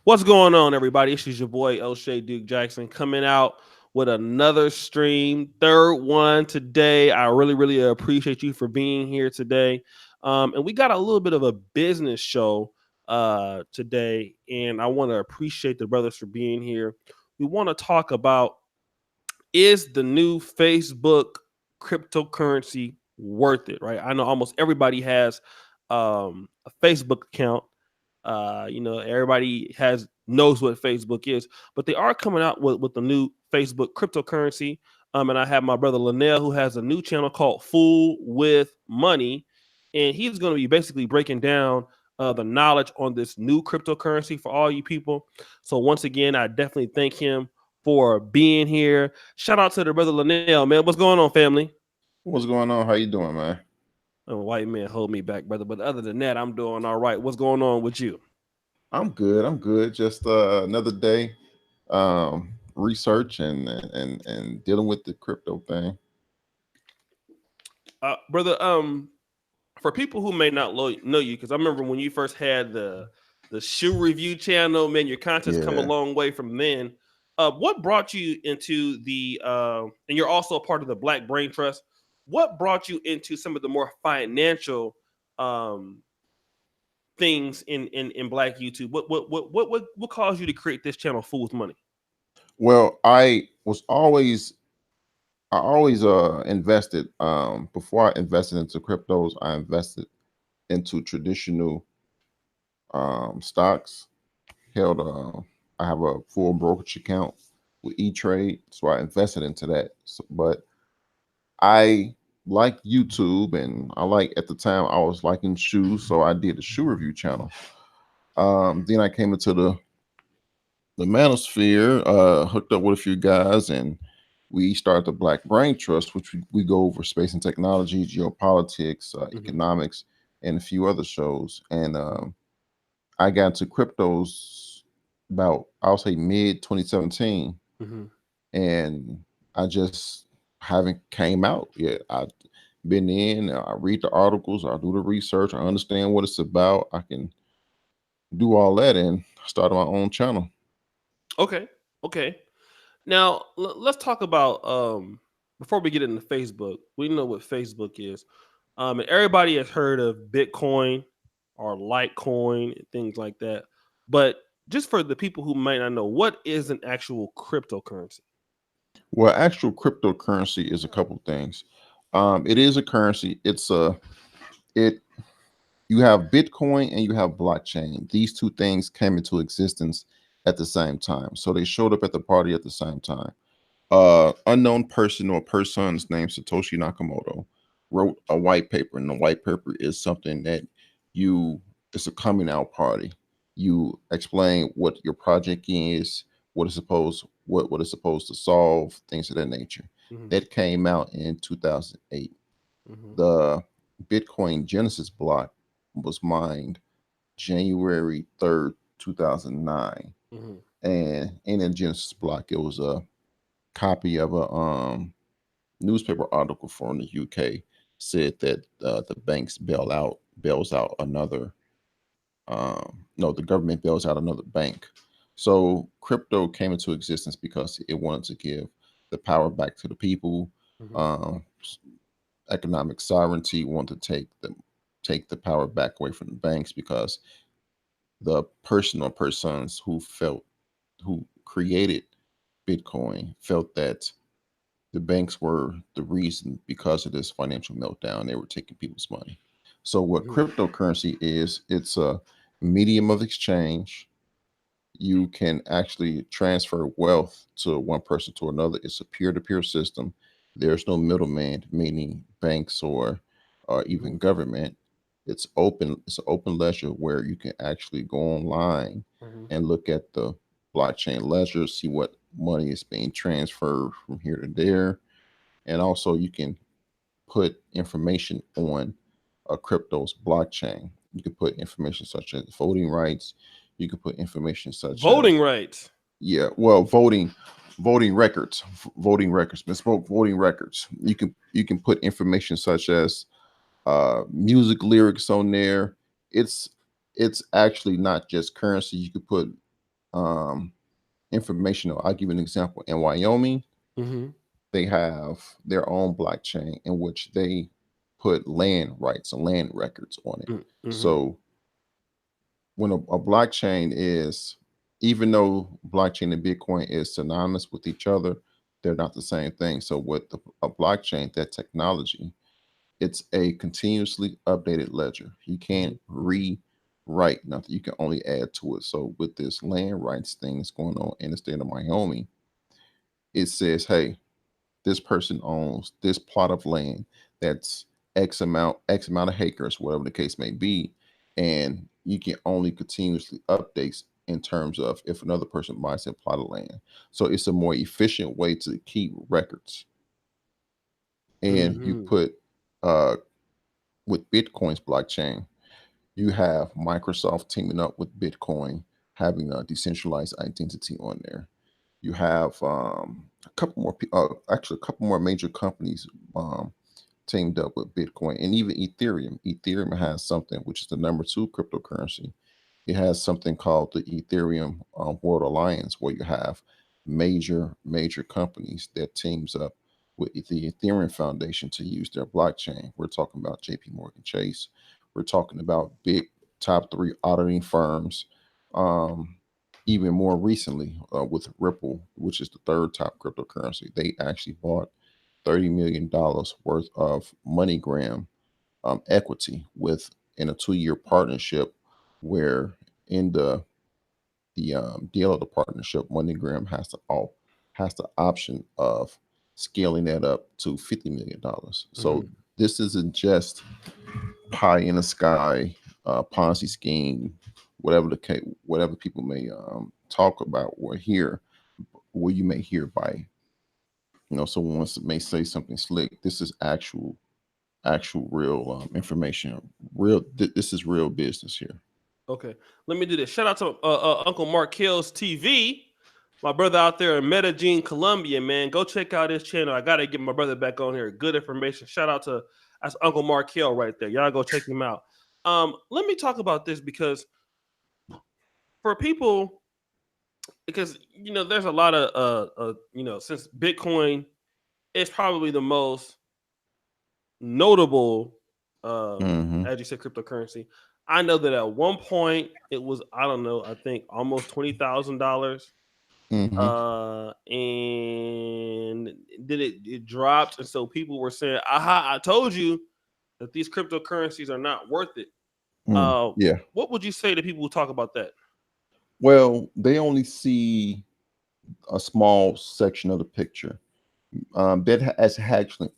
What's going on, everybody? This is your boy O'Shea Duke Jackson coming out with another stream, third one today. I really appreciate you for being here today. And we got a little bit of a business show today, and I want to appreciate the brothers for being here. We want to talk about, is the new Facebook cryptocurrency worth it? Right? I know almost everybody has a Facebook account. Everybody has knows what Facebook is, but they are coming out with the new Facebook cryptocurrency. And I have my brother Linnell, who has a new channel called Fool with Money, and he's going to be basically breaking down the knowledge on this new cryptocurrency for all you people. So once again, I definitely thank him for being here. Shout out to the brother Linnell, man. What's going on, family? What's going on? How you doing, man? White man, hold me back, brother. But other than that, I'm doing all right. What's going on with you? I'm good. I'm good. Just another day, research and dealing with the crypto thing. Brother, for people who may not know you, because I remember when you first had the shoe review channel, man, your content's come a Yeah. long way from then. What brought you into and you're also a part of the Black Brain Trust. What brought you into some of the more financial um, things in Black YouTube? What caused you to create this channel, Fool with Money? Well, I always invested before I invested into cryptos, I invested into traditional stocks. Held I have a full brokerage account with E Trade, so I invested into that. But I like YouTube, and I like at the time I was liking shoes, so I did a shoe review channel. Then I came into the manosphere, hooked up with a few guys, and we started the Black Brain Trust, which we go over space and technology, geopolitics, Mm-hmm. economics, and a few other shows. And I got into cryptos about, I'll say, mid 2017, Mm-hmm. and I just haven't came out yet. I've been in, I read the articles, I do the research, I understand what it's about. I can do all that and start my own channel. Okay. Okay. Now let's talk about before we get into Facebook. We know what Facebook is. And everybody has heard of Bitcoin or Litecoin and things like that. But just for the people who might not know, what is an actual cryptocurrency? Well, actual cryptocurrency is a couple things. It is a currency. It You have Bitcoin and you have blockchain. These two things came into existence at the same time, so they showed up at the party at the same time. Unknown person or persons named Satoshi Nakamoto wrote a white paper, and the white paper is something that you it's a coming out party. You explain what your project is, what it's supposed to solve, things of that nature. Hmm. That came out in 2008. Hmm. The Bitcoin Genesis block was mined January 3rd, 2009. Hmm. And in the Genesis block, it was a copy of a newspaper article from the UK said that the banks bails out another no, the government bails out another bank. So crypto came into existence because it wanted to give the power back to the people. Hmm. Um, Economic sovereignty, wanted to take the power back away from the banks because the person or persons who created Bitcoin felt that the banks were the reason because of this financial meltdown. They were taking people's money. So what Hmm. cryptocurrency is, it's a medium of exchange. You can actually transfer wealth to one person to another. It's a peer-to-peer system. There's no middleman, meaning banks or even government. It's open. It's an open ledger where you can actually go online Hmm. and look at the blockchain ledger, see what money is being transferred from here to there, and also you can put information on a crypto's blockchain. You can put information such as voting rights. You can put information such Voting as, rights. yeah, well, voting records, voting records, bespoke voting records. You can put information such as music lyrics on there. It's it's actually not just currency. You could put um, informational. I'll give you an example. In Wyoming, Mm-hmm. they have their own blockchain in which they put land rights and land records on it. Mm-hmm. So when a blockchain is, even though blockchain and Bitcoin is synonymous with each other, they're not the same thing. So with a blockchain, that technology, it's a continuously updated ledger. You can't rewrite nothing. You can only add to it. So with this land rights thing that's going on in the state of Wyoming, it says, hey, this person owns this plot of land that's X amount of acres, whatever the case may be, and you can only continuously updates in terms of if another person buys that plot of land. So it's a more efficient way to keep records. And you Mm-hmm. put uh with Bitcoin's blockchain, you have Microsoft teaming up with Bitcoin, having a decentralized identity on there. You have a couple more, actually a couple more major companies um, teamed up with Bitcoin, and even Ethereum. Ethereum has something which is the number two cryptocurrency. It has something called the Ethereum World Alliance, where you have major companies that teams up with the Ethereum Foundation to use their blockchain. We're talking about J.P. Morgan Chase. We're talking about big top three auditing firms. Um, Even more recently, with Ripple, which is the third top cryptocurrency, they actually bought $30 million worth of MoneyGram equity with in a 2-year partnership, where in the deal of the partnership, MoneyGram has the option of scaling that up to $50 million. So Mm-hmm. this isn't just pie in the sky Ponzi scheme, whatever the case, whatever people may talk about or hear, where you may hear by someone may say something slick. This is actual real information. This is real business here. Okay, let me do this. Shout out to Uncle Mark Kills TV, my brother out there in Medellin, Colombia. Man, go check out his channel. I gotta get my brother back on here. Good information. Shout out to that's Uncle Mark Hill right there. Y'all go check him out. Let me talk about this because for people, because there's a lot of since Bitcoin is probably the most notable, Hmm. as you said, cryptocurrency. I know that at one point it was, I don't know, I think almost $20,000. Hmm. And then it dropped. And so people were saying, aha, I told you that these cryptocurrencies are not worth it. Yeah. What would you say to people who talk about that? Well, they only see a small section of the picture. That has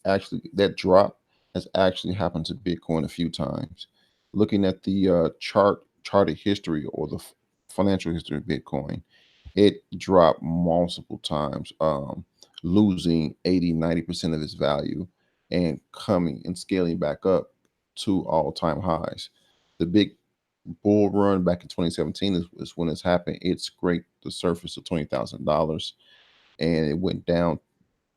actually that drop has actually happened to Bitcoin a few times. Looking at the charted history or the financial history of Bitcoin, it dropped multiple times, losing 80-90% of its value and coming and scaling back up to all-time highs. The big bull run back in 2017 is when it's happened. It scraped the surface of $20,000 and it went down.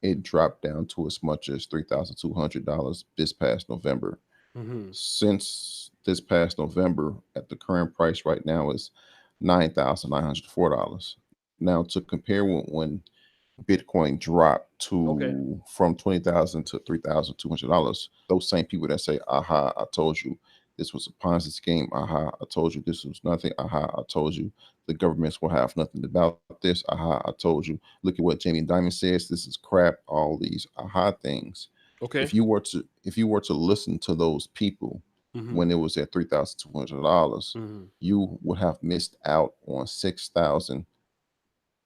It dropped down to as much as $3,200 this past November. Mm-hmm. Since this past November, at the current price right now is $9,904. Now, to compare when Bitcoin dropped Okay. to from 20,000 to $3,200, those same people that say, "Aha, I told you this was a Ponzi scheme. Aha, I told you this was nothing. Aha, I told you the governments will have nothing about this. Aha, I told you. Look at what Jamie Dimon says. This is crap. All these aha things. Okay. If you were to listen to those people Mm-hmm. when it was at $3,200, Mm-hmm. you would have missed out on 6,000,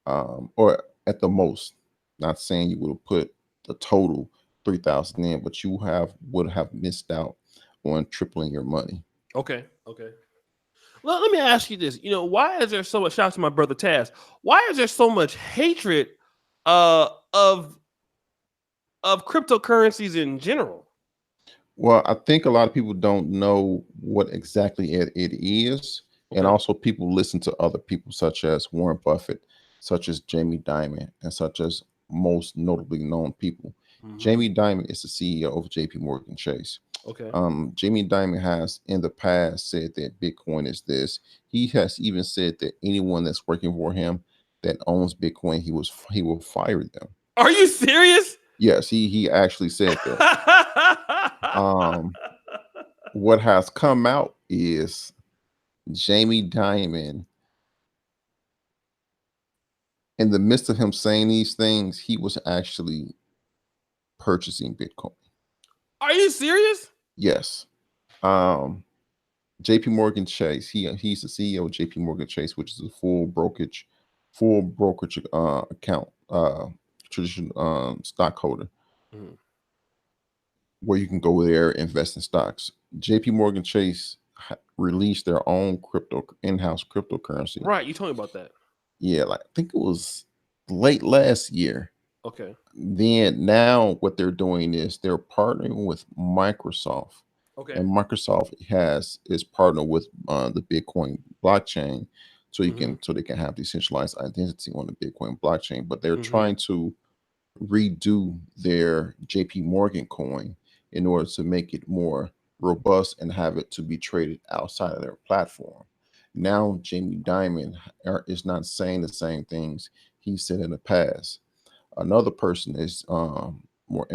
or at the most. Not saying you would have put the total 3,000 in, but you have would have missed out on tripling your money. Okay. Okay. Let me ask you this. Why is there so much, shout out to my brother Taz? Why is there so much hatred uh of of cryptocurrencies in general? Well, I think a lot of people don't know what exactly it is. And Okay. also people listen to other people such as Warren Buffett, such as Jamie Dimon, and such as most notably known people. Mm-hmm. Jamie Dimon is the CEO of JP Morgan Chase. Okay. Jamie Dimon has in the past said that Bitcoin is this. He has even said that anyone that's working for him that owns Bitcoin, he will fire them. Are you serious? Yes, he actually said that. What has come out is Jamie Dimon, in the midst of him saying these things, he was actually purchasing Bitcoin. Are you serious? Yes. Um, JP Morgan Chase, he's the CEO of JP Morgan Chase, which is a full brokerage account, traditional stockholder, Mhm. where you can go there, invest in stocks. JP Morgan Chase released their own in-house cryptocurrency. Right, you told me about that. Yeah, like I think it was late last year. Okay. Then now what they're doing is they're partnering with Microsoft, Okay. and Microsoft is partnered with the Bitcoin blockchain, Mhm. so they can have decentralized identity on the Bitcoin blockchain. But they're Mhm. trying to redo their JP Morgan coin in order to make it more robust and have it to be traded outside of their platform. Now, Jamie Dimon is not saying the same things he said in the past. Another person is more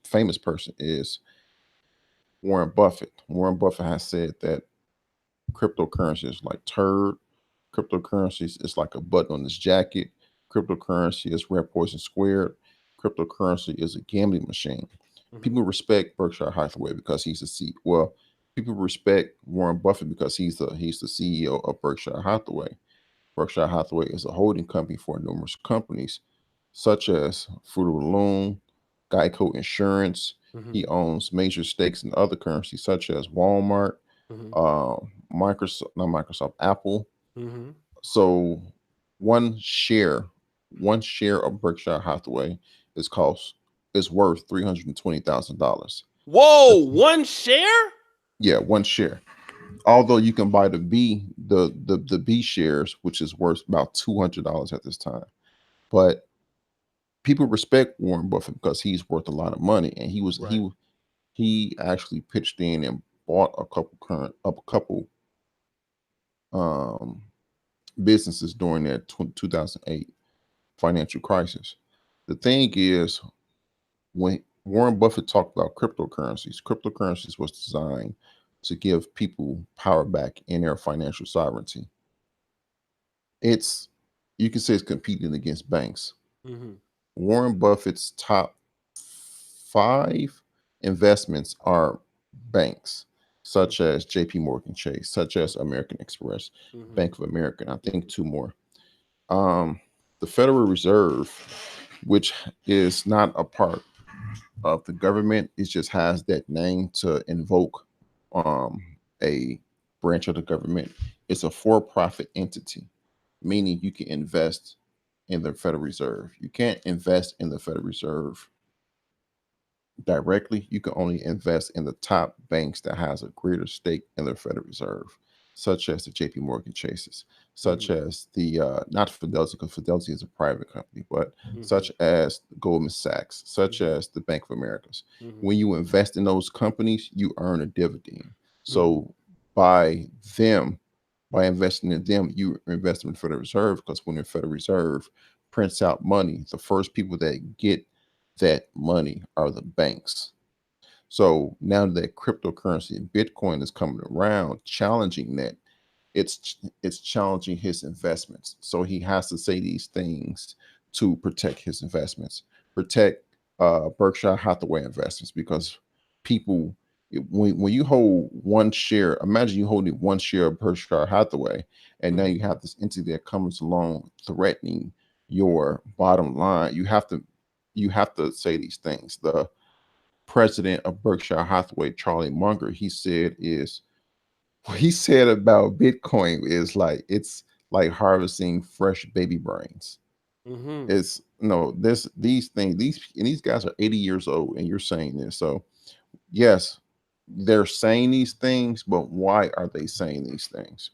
famous person is Warren Buffett. Warren Buffett has said that cryptocurrency is like turd. Cryptocurrencies is like a button on his jacket. Cryptocurrency is red poison squared. Cryptocurrency is a gambling machine. Mhm. People respect Berkshire Hathaway because he's the C. Well, people respect Warren Buffett because he's the CEO of Berkshire Hathaway. Berkshire Hathaway is a holding company for numerous companies, such as Fruit of the Loom, Geico Insurance. Mhm. He owns major stakes in other currencies, such as Walmart, Mhm. uh, not Microsoft, Apple. Mhm. So one share, one share of Berkshire Hathaway is cost is worth $320,000. Whoa, one share? Yeah, one share. Although you can buy the B shares, which is worth about $200 at this time. But people respect Warren Buffett because he's worth a lot of money, and Right. he actually pitched in and bought a couple um, businesses during that 2008 financial crisis. The thing is, when Warren Buffett talked about cryptocurrencies was designed to give people power back in their financial sovereignty. It's You can say it's competing against banks. Mhm. Warren Buffett's top five investments are banks, such Okay. as JP Morgan Chase, such as American Express, Mhm. Bank of America, and I think two more. Um, the Federal Reserve, which is not a part of the government, it just has that name to invoke um, a branch of the government. It's a for-profit entity, meaning you can invest in the Federal Reserve. You can't invest in the Federal Reserve directly. You can only invest in the top banks that has a greater stake in the Federal Reserve, such as the JP Morgan Chases, such Mhm. as the not Fidelity, because Fidelity is a private company, but Mhm. such as Goldman Sachs, such Mhm. as the Bank of Americas. Mhm. When you invest in those companies, you earn a dividend. Mhm. So by them, by investing in them, you invest in the Federal Reserve, because when the Federal Reserve prints out money, the first people that get that money are the banks. So now that cryptocurrency and Bitcoin is coming around, challenging that, it's challenging his investments. So he has to say these things to protect his investments, protect Berkshire Hathaway investments, because people, when you hold one share, imagine you holding one share of Berkshire Hathaway, and now Mhm. you have this entity that comes along threatening your bottom line. You have to say these things. The president of Berkshire Hathaway, Charlie Munger, he said is what he said about Bitcoin is like it's like harvesting fresh baby brains. Mhm. It's no this these things these guys are 80 years old, and you're saying this. So yes, they're saying these things, but why are they saying these things?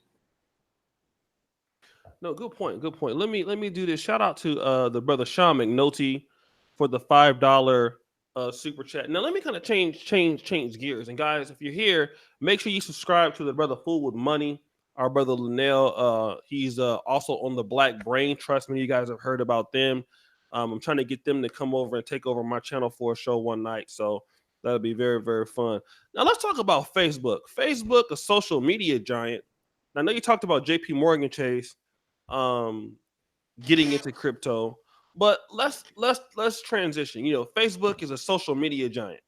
No, good point. Good point. Let me do this. Shout out to the brother Sean McNulty for the $5 super chat. Now let me kind of change gears. And guys, if you're here, make sure you subscribe to the brother Fool with Money. Our brother Linnell, he's also on the Black Brain Trust. Many of you guys have heard about them. I'm trying to get them to come over and take over my channel for a show one night. So that'll be very, very fun. Now let's talk about Facebook. Facebook, a social media giant. Now, I know you talked about JP Morgan Chase getting into crypto, but let's transition. Facebook is a social media giant.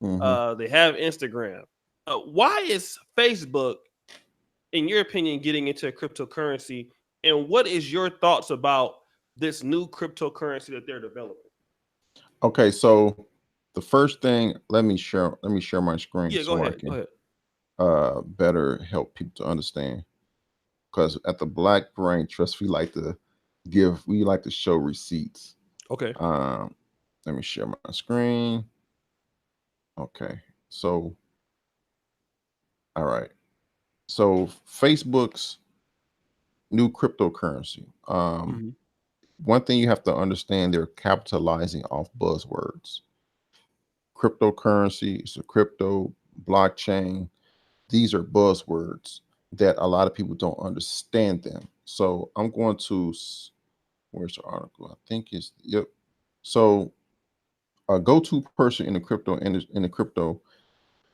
They have Instagram. Why is Facebook, in your opinion, getting into cryptocurrency? And what is your thoughts about this new cryptocurrency that they're developing? Okay, so the first thing, let me share my screen Yeah, go so I ahead. Go can ahead. better help people to understand. Because at the Black Brain Trust, we like to show receipts. Okay. Let me share my screen. Okay, so all right, so Facebook's new cryptocurrency. Mhm. One thing you have to understand, they're capitalizing off buzzwords. Cryptocurrency, so crypto, blockchain, these are buzzwords that a lot of people don't understand them. So I'm going to, where's the article? I think it's, yep. So a go-to person in the crypto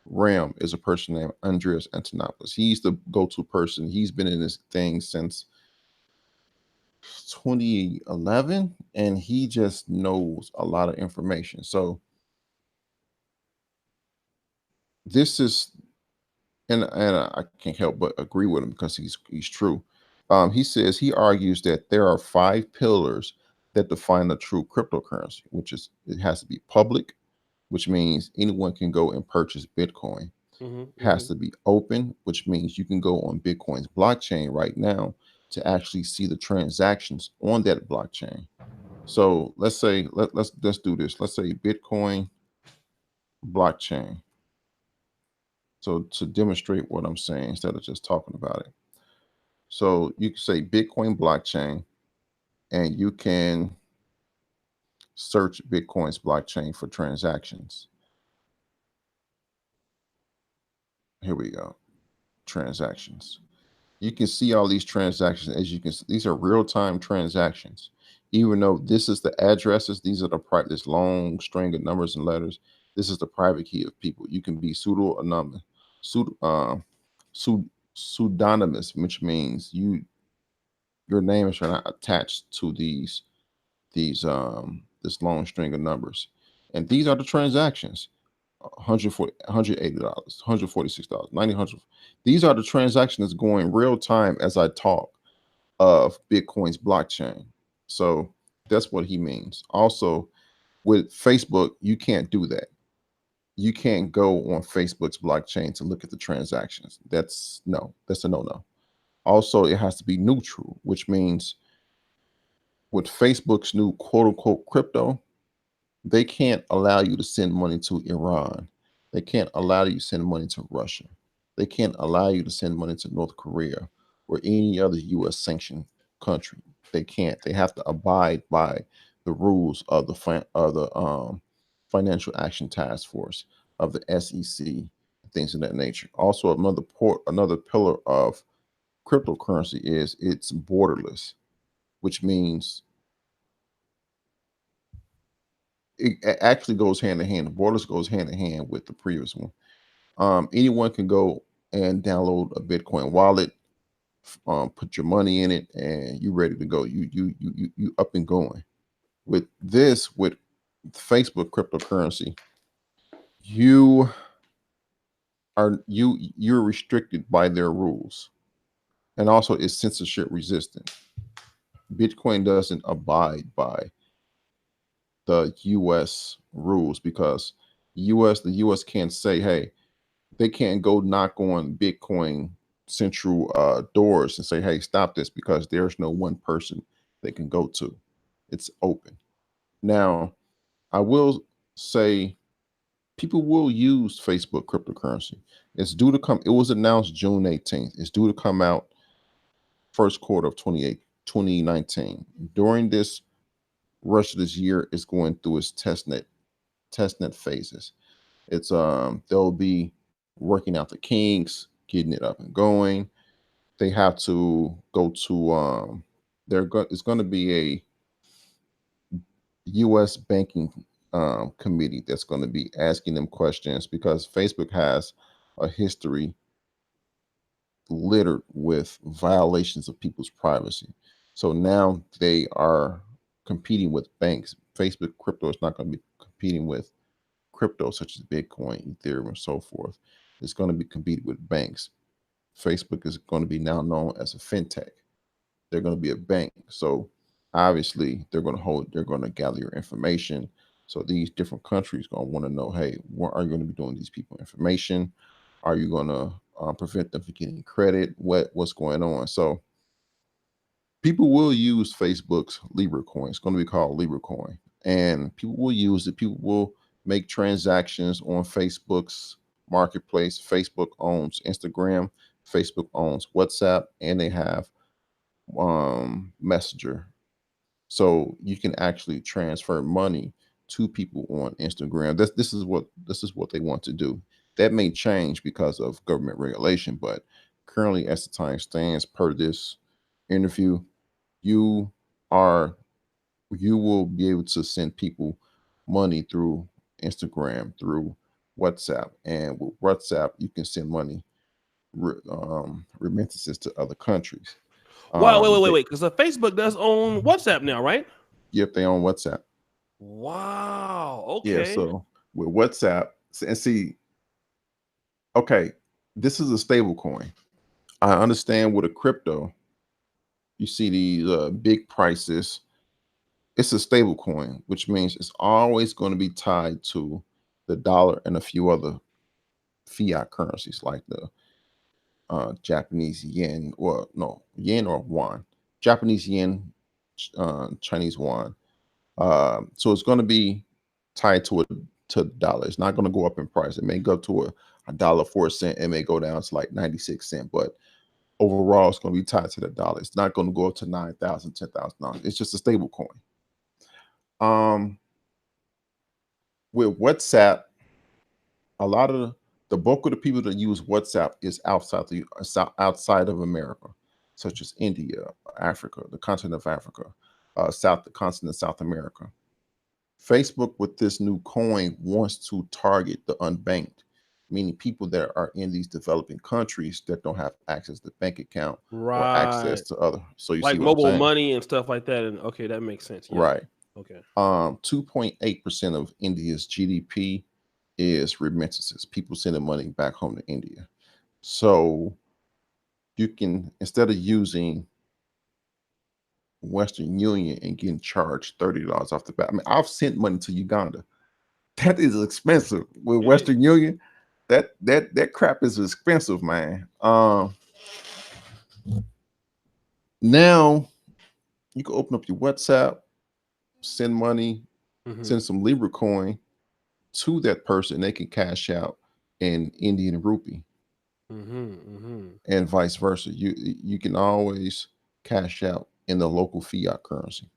realm is a person named Andreas Antonopoulos. He's the go-to person. He's been in this thing since 2011, and he just knows a lot of information. So this is, and I can't help but agree with him because he's true. He says, he argues that there are 5 pillars that define the true cryptocurrency, which is, it has to be public, which means anyone can go and purchase Bitcoin. Mhm. It has Mhm. to be open, which means you can go on Bitcoin's blockchain right now to actually see the transactions on that blockchain. So let's say let's do this. Let's say Bitcoin blockchain. So to demonstrate what I'm saying instead of just talking about it. So you can say Bitcoin blockchain, and you can search Bitcoin's blockchain for transactions. Here we go. Transactions. You can see all these transactions. As you can see, these are real-time transactions. Even though this is the addresses, these are this long string of numbers and letters. This is the private key of people. You can be pseudo-anonymous, pseudo, pseudonymous, which means your name is not attached to these this long string of numbers. And these are the transactions. 140 $180, $146, 900. These are the transactions going real time as I talk of Bitcoin's blockchain. So that's what he means. Also, with Facebook, you can't do that. You can't go on Facebook's blockchain to look at the transactions. That's a no. Also, it has to be neutral, which means with Facebook's new quote unquote crypto, they can't allow you to send money to Iran. They can't allow you to send money to Russia. They can't allow you to send money to North Korea or any other U.S. sanctioned country. They can't. They have to abide by the rules of the Financial Action Task Force, of the SEC, things of that nature. Also, another pillar of cryptocurrency is it's borderless, which means actually goes hand in hand. The borders goes hand in hand with the previous one. Anyone can go and download a Bitcoin wallet, put your money in it, and you ready to go. You up and going. With Facebook cryptocurrency, you you're restricted by their rules, and also it's censorship resistant. Bitcoin doesn't abide by the U.S. rules because the U.S. can't say, hey, they can't go knock on Bitcoin central doors and say, hey, stop this, because there's no one person they can go to. It's open. Now, I will say people will use Facebook cryptocurrency. It's due to come, it was announced June 18th. It's due to come out first quarter of 2019. During this rush of this year, it's going through its test net testnet phases. It's they'll be working out the kinks, getting it up and going. They have to go to it's going to be a U.S. banking committee that's going to be asking them questions because Facebook has a history littered with violations of people's privacy. So now they are competing with banks. Facebook crypto is not going to be competing with crypto such as Bitcoin, Ethereum, and so forth. It's going to be competing with banks. Facebook is going to be now known as a fintech. They're going to be a bank. So obviously they're going to gather your information. So these different countries going to want to know, hey, what are you going to be doing with these people information? Are you going to prevent them from getting credit? What's going on? So people will use Facebook's Libra coin. It's going to be called Libra coin, and people will use it. People will make transactions on Facebook's marketplace. Facebook owns Instagram. Facebook owns WhatsApp, and they have Messenger. So you can actually transfer money to people on Instagram. This is what they want to do. That may change because of government regulation, but currently, as the time stands, per this interview, you are you will be able to send people money through Instagram, through WhatsApp, and with WhatsApp, you can send money remittances to other countries. Wow, Um, they, wait, because Facebook does own WhatsApp now, right? yep, they own WhatsApp. Wow. Yeah, Okay. so with WhatsApp, and see, okay, this is a stable coin. I understand with a crypto, you see these big prices. It's a stable coin, which means it's always going to be tied to the dollar and a few other fiat currencies like the Japanese yen, or no, yen or yuan, Japanese yen, Chinese yuan. So it's going to be tied to the dollar. It's not going to go up in price. It may go to a dollar 4 cent. It may go down to like 96 cents, but overall, it's going to be tied to the dollar. It's not going to go up to 9,000, $10,000. It's just a stable coin. Um, with WhatsApp, a lot of the bulk of the people that use WhatsApp is outside of America, such as India, Africa, the continent of Africa, the continent of South America. Facebook, with this new coin, wants to target the unbanked, meaning people that are in these developing countries that don't have access to bank account or Right. access to other. So you see Like what I'm mobile saying? money and stuff like that. And okay, that makes sense. Yeah. Right. Okay. 2.8% of India's GDP is remittances, people sending money back home to India. So you can, instead of using Western Union and getting charged $30 off the bat. I mean, I've sent money to Uganda. That is expensive with It is. Western Union. That crap is expensive, man. Now you can open up your WhatsApp, send money, Mm-hmm. send some Libra coin to that person. They can cash out in Indian rupee Mm-hmm. Mm-hmm. and vice versa. You can always cash out in the local fiat currency.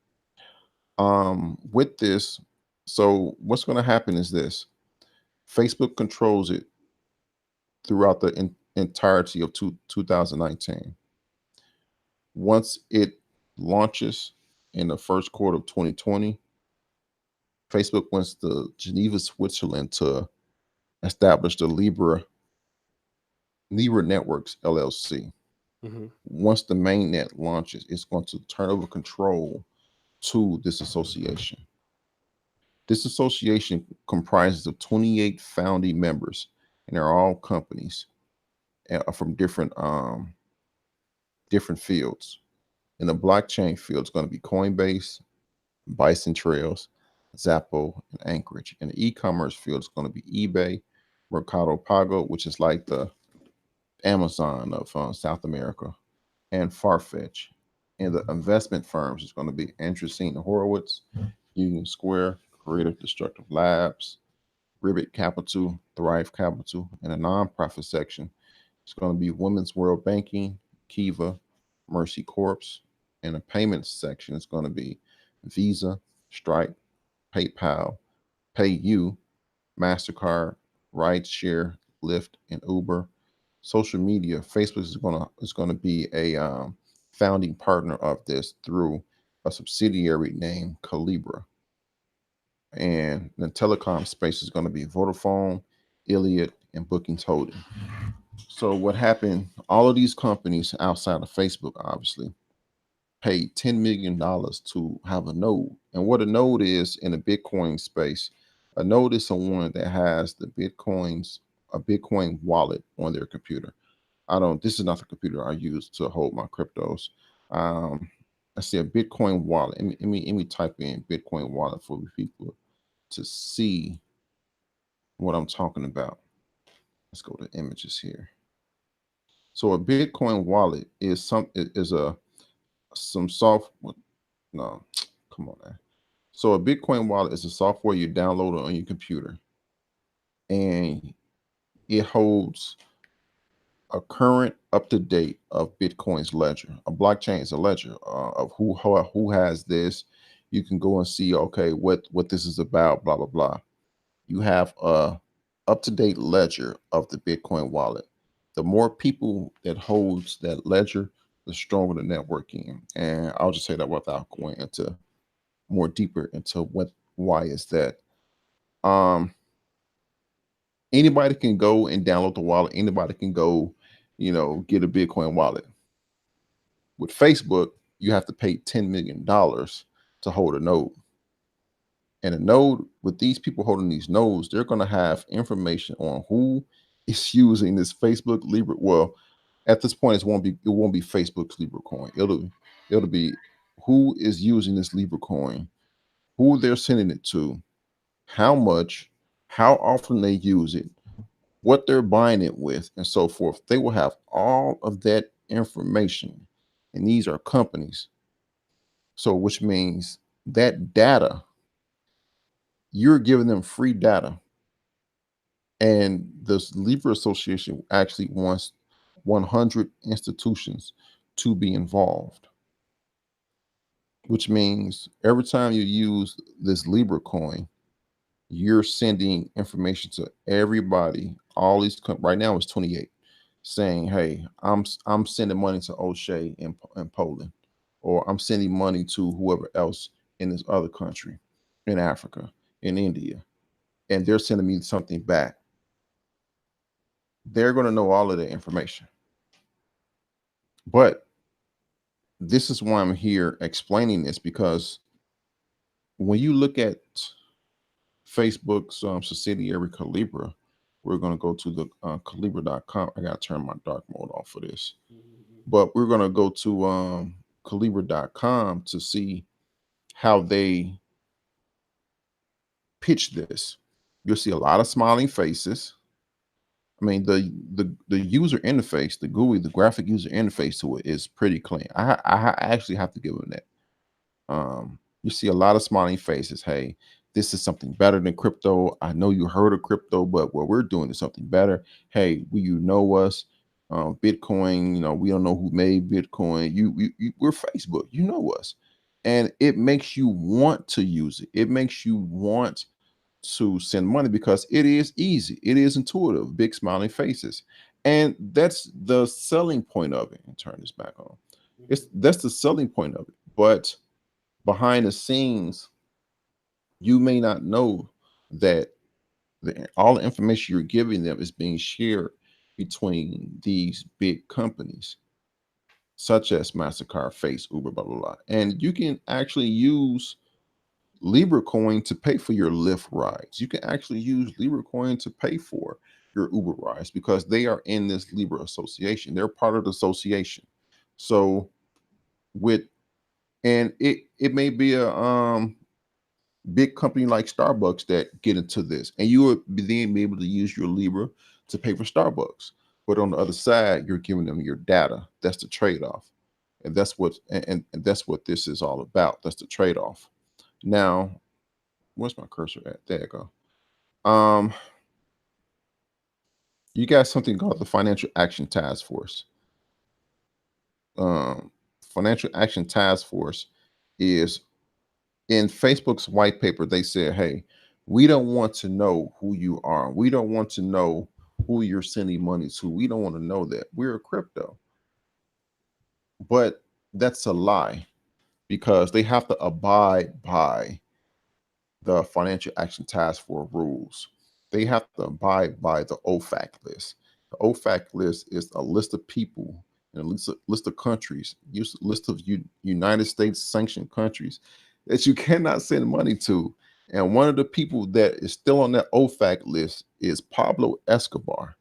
With this, so what's going to happen is this: Facebook controls it throughout the entirety of 2019. Once it launches in the first quarter of 2020, Facebook wants to Geneva, Switzerland to establish the Libra Networks LLC. Mm-hmm. Once the mainnet launches, it's going to turn over control to this association. This association comprises of 28 founding members, and they're all companies from different fields. In the blockchain field, it's going to be Coinbase, Bison Trails, Zappo, and Anchorage. In the e-commerce field, it's going to be eBay, Mercado Pago, which is like the Amazon of South America, and Farfetch. In the investment firms, it's going to be Andreessen Horowitz, Union Square, Creative Destructive Labs, Ribbit Capital, Thrive Capital. In the nonprofit section, it's going to be Women's World Banking, Kiva, Mercy Corps. In the payments section, it's going to be Visa, Stripe, PayPal, PayU, MasterCard, Rideshare, Lyft, and Uber. Social media, Facebook is gonna be a founding partner of this through a subsidiary named Calibra. And the telecom space is going to be Vodafone, Iliad, and Bookings Holding. So what happened? All of these companies outside of Facebook, obviously, paid $10 million to have a node. And what a node is in the Bitcoin space, a node is someone that has a Bitcoin wallet on their computer. This is not the computer I use to hold my cryptos. Um, I see a Bitcoin wallet. Let me type in Bitcoin wallet for people to see what I'm talking about. Let's go to images here. So a Bitcoin wallet is some soft. No, come on, man. So a Bitcoin wallet is a software you download on your computer, and it holds a current up to date of Bitcoin's ledger. A blockchain is a ledger of who has this. You can go and see, okay, what this is about, blah blah blah. You have a up to date ledger of the Bitcoin wallet. The more people that holds that ledger, the stronger the networking. And I'll just say that without going into more deeper into why is that. Um, Anybody can go and download the wallet. Anybody can go, get a Bitcoin wallet. With Facebook, you have to pay $10 million to hold a node. And a node, with these people holding these nodes, they're going to have information on who is using this Facebook Libra. Well, at this point, it won't be Facebook's Libra coin. It'll be who is using this Libra coin, who they're sending it to, how much, how often they use it, what they're buying it with, and so forth. They will have all of that information. And these are companies. So, which means that data, you're giving them free data. And the Libra Association actually wants 100 institutions to be involved, which means every time you use this Libra coin, you're sending information to everybody. All these right now it's 28, saying, "Hey, I'm sending money to O'Shea in Poland, or I'm sending money to whoever else in this other country, in Africa, in India, and they're sending me something back." They're going to know all of the information. But this is why I'm here explaining this, because when you look at Facebook's subsidiary Calibra, we're going to go to the Calibra.com. I got to turn my dark mode off for this. But we're going to go to Calibra.com to see how they pitch this. You'll see a lot of smiling faces. I mean, the user interface, the GUI, the graphic user interface to it is pretty clean. I actually have to give them that. You see a lot of smiling faces. Hey, this is something better than crypto. I know you heard of crypto, but what we're doing is something better. Hey, you know us? Bitcoin. We don't know who made Bitcoin. We're Facebook. You know us, and it makes you want to use it. It makes you want to send money because it is easy. It is intuitive. Big smiling faces, and that's the selling point of it. And turn this back on. That's the selling point of it, but behind the scenes, you may not know that all the information you're giving them is being shared between these big companies, such as MasterCard, Face, Uber, blah, blah, blah. And you can actually use Libra Coin to pay for your Lyft rides. You can actually use Libra Coin to pay for your Uber rides because they are in this Libra association. They're part of the association. So it may be a big company like Starbucks that get into this, and you would then be able to use your Libra to pay for Starbucks. But on the other side, you're giving them your data. That's the trade-off, and and that's what this is all about. That's the trade-off. Now, where's my cursor at? There you go. You got something called the Financial Action Task Force. Um, Financial Action Task Force is in Facebook's white paper. They said, "Hey, We don't want to know who you are. We don't want to know who you're sending money to. We don't want to know that. We're a crypto. But that's a lie because they have to abide by the Financial Action Task Force rules. They have to abide by the OFAC list. The OFAC list is a list of people and a list of countries, list of United States sanctioned countries that you cannot send money to. And one of the people that is still on that OFAC list is Pablo Escobar.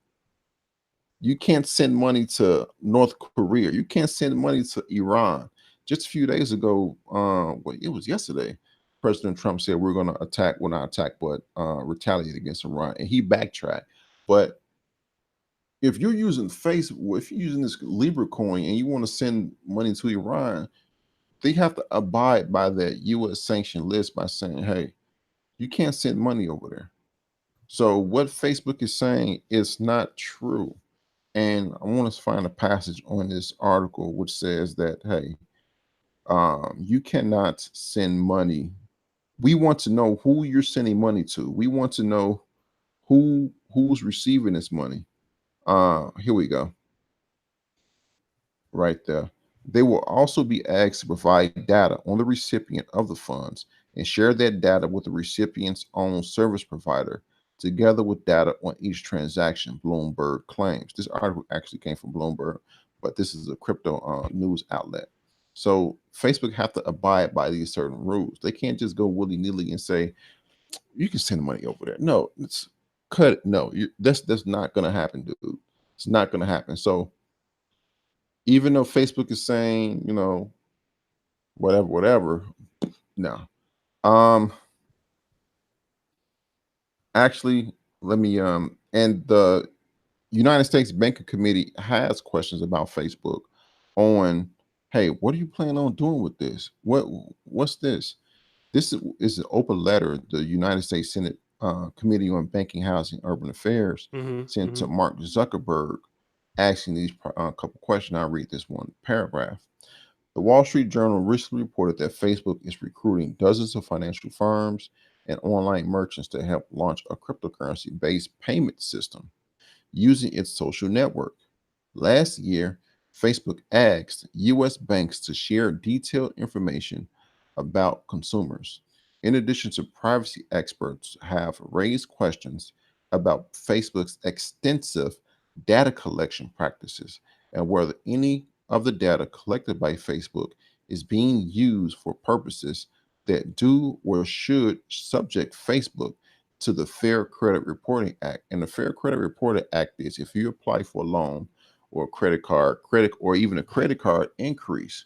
You can't send money to North Korea. You can't send money to Iran. Just a few days ago, well, it was yesterday, President Trump said we're going to attack, well, not attack, but retaliate against Iran. And he backtracked. But if you're using Facebook, if you're using this Libra coin and you want to send money to Iran, they have to abide by that U.S. sanction list by saying, hey, you can't send money over there. So what Facebook is saying is not true. And I want to find a passage on this article which says that, hey, you cannot send money. We want to know who you're sending money to. We want to know who's receiving this money. Here we go. Right there. They will also be asked to provide data on the recipient of the funds and share that data with the recipient's own service provider, together with data on each transaction, Bloomberg claims. This article actually came from Bloomberg, but this is a crypto news outlet. So Facebook have to abide by these certain rules. They can't just go willy-nilly and say, you can send money over there. No, it's cut it. No, that's not going to happen, dude. It's not going to happen. So even though Facebook is saying, whatever, no. Actually, let me and the United States Banking Committee has questions about Facebook on, hey, what are you planning on doing with this? What's this? This is an open letter the United States Senate Committee on Banking, Housing, Urban Affairs sent to Mark Zuckerberg, asking these couple questions. I'll read this one paragraph. The Wall Street Journal recently reported that Facebook is recruiting dozens of financial firms and online merchants to help launch a cryptocurrency-based payment system using its social network. Last year, Facebook asked U.S. banks to share detailed information about consumers. In addition to privacy, experts have raised questions about Facebook's extensive data collection practices and whether any of the data collected by Facebook is being used for purposes that do or should subject Facebook to the Fair Credit Reporting Act. And the Fair Credit Reporting Act is if you apply for a loan or a credit or even a credit card increase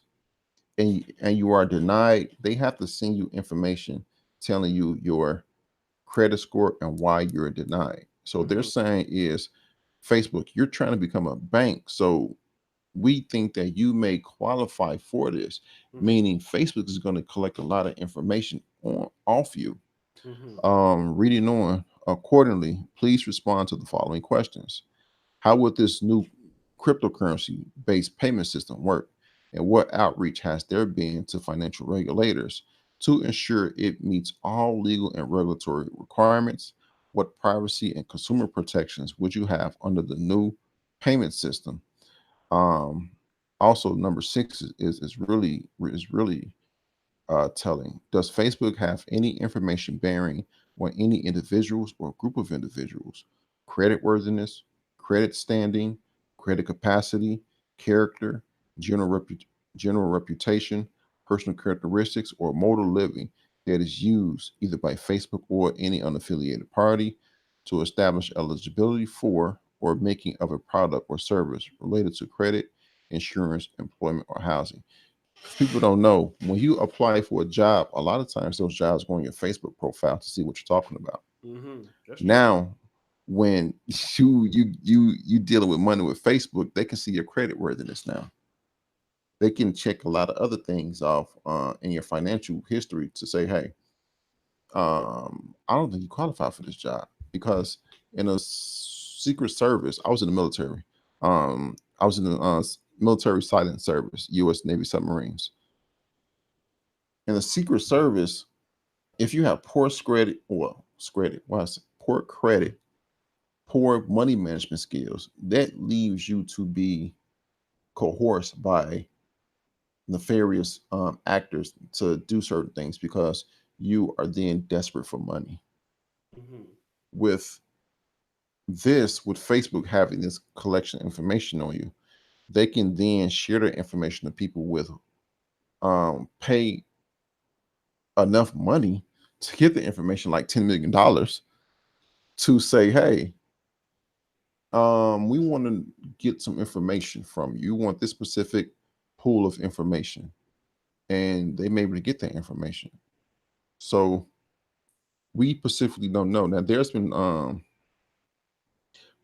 and you are denied, they have to send you information telling you your credit score and why you're denied. So they're saying is, Facebook, you're trying to become a bank. So we think that you may qualify for this, meaning Facebook is going to collect a lot of information off you. Reading on, accordingly, please respond to the following questions. How would this new cryptocurrency based payment system work? And what outreach has there been to financial regulators to ensure it meets all legal and regulatory requirements? What privacy and consumer protections would you have under the new payment system? Um, Also, number six is really telling. Does Facebook have any information bearing on any individuals or group of individuals? Credit worthiness, credit standing, credit capacity, character, general, general reputation, personal characteristics, or mode of living that is used either by Facebook or any unaffiliated party to establish eligibility for or making of a product or service related to credit, insurance, employment, or housing. People don't know when you apply for a job, a lot of times those jobs go on your Facebook profile to see what you're talking about. Now, when you dealing with money with Facebook, they can see your credit worthiness now. They can check a lot of other things off in your financial history to say, hey, I don't think you qualify for this job because in a secret service, I was in the military. I was in the military silent service, U.S. Navy submarines. In the secret service, if you have poor credit or credit. Well, poor credit, poor money management skills. That leaves you to be coerced by nefarious actors to do certain things because you are then desperate for money. Mhm. With this, with Facebook having this collection of information on you, they can then share their information to people with pay enough money to get the information, like $10 million, to say, hey, we want to get some information from you. You want this specific pool of information, and they may be able to get that information. So we specifically don't know. Now there's been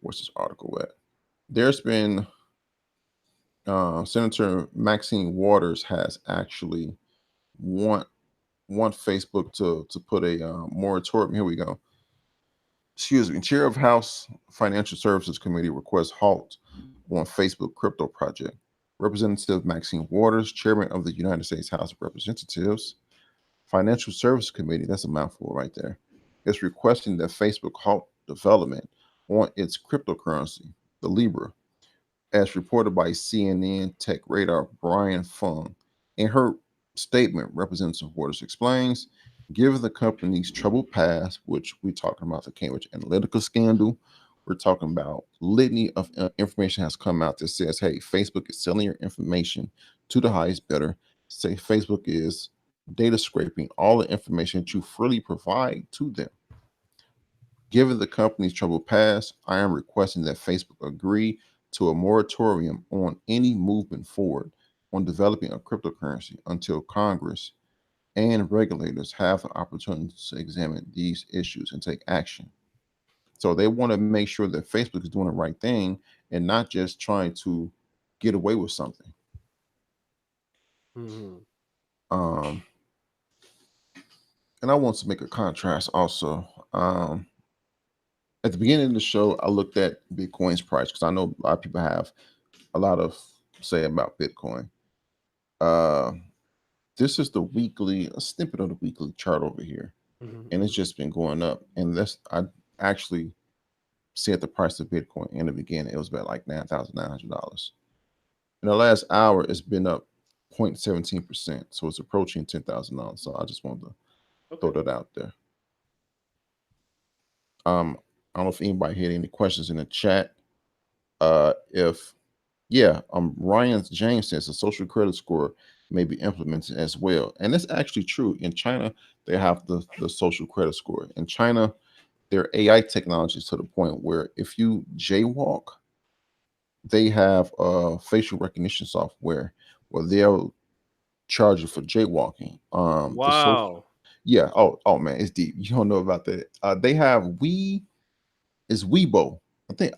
what's this article at? There's been Senator Maxine Waters has actually want Facebook to put a moratorium. Here we go. Excuse me. Chair of House Financial Services Committee requests halt on Facebook crypto project. Representative Maxine Waters, chairman of the United States House of Representatives Financial Services Committee, that's a mouthful right there, is requesting that Facebook halt development on its cryptocurrency, the Libra, as reported by CNN Tech Radar Brian Fung. In her statement, Representative Waters explains, given the company's troubled past, which we're talking about the Cambridge Analytica scandal, we're talking about litany of information has come out that says, hey, Facebook is selling your information to the highest bidder. Say Facebook is data scraping all the information that you freely provide to them. Given the company's troubled past, I am requesting that Facebook agree to a moratorium on any movement forward on developing a cryptocurrency until Congress and regulators have the opportunity to examine these issues and take action. So they want to make sure that Facebook is doing the right thing and not just trying to get away with something. Mhm. Um, and I want to make a contrast also. At the beginning of the show, I looked at Bitcoin's price because I know a lot of people have a lot of say about Bitcoin. Uh, this is the weekly, a snippet of the weekly chart over here, Mhm. and it's just been going up. And that's I actually said the price of Bitcoin in the beginning, it was about like $9,900. In the last hour, it's been up 0.17%, so it's approaching $10,000. So I just wanted to throw Okay. that out there. I don't know if anybody had any questions in the chat. If Yeah, Ryan James says a social credit score may be implemented as well, and that's actually true. In China, they have the social credit score. In China, their AI technology is to the point where if you jaywalk, they have facial recognition software where they'll charge you for jaywalking. The social, Wow. yeah. Oh man, it's deep. You don't know about that. They have is Weibo. I think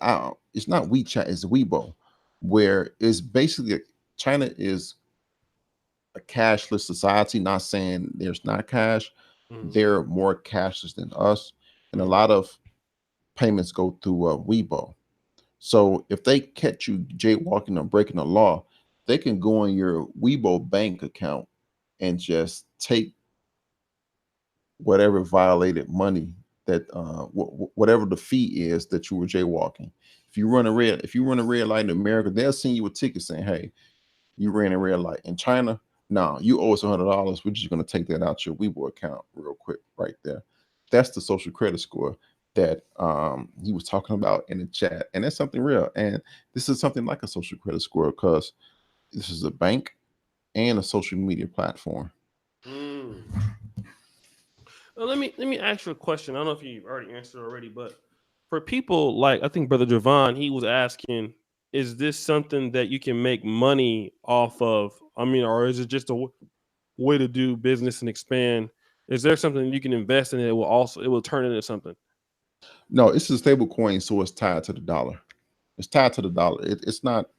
it's not WeChat, it's Weibo, where it's basically China is a cashless society. Not saying there's not cash, Mhm. they're more cashless than us, and a Mhm. lot of payments go through Weibo. So if they catch you jaywalking or breaking the law, they can go on your Weibo bank account and just take whatever violated money that whatever the fee is that you were jaywalking. If you run a red light in America, they'll send you a ticket saying, "Hey, you ran a red light." In China, no, you owe us $100. We're just going to take that out your Weibo account real quick, right there. That's the social credit score that he was talking about in the chat, and that's something real. And this is something like a social credit score because this is a bank and a social media platform. Mm. Well, let me ask you a question. I don't know if you already answered already, but for people like I think Brother Javon, he was asking, is this something that you can make money off of? I mean, or is it just a way to do business and expand? Is there something you can invest in that it will turn into something? No, it's a stable coin, so it's tied to the dollar. It's tied to the dollar. It's not.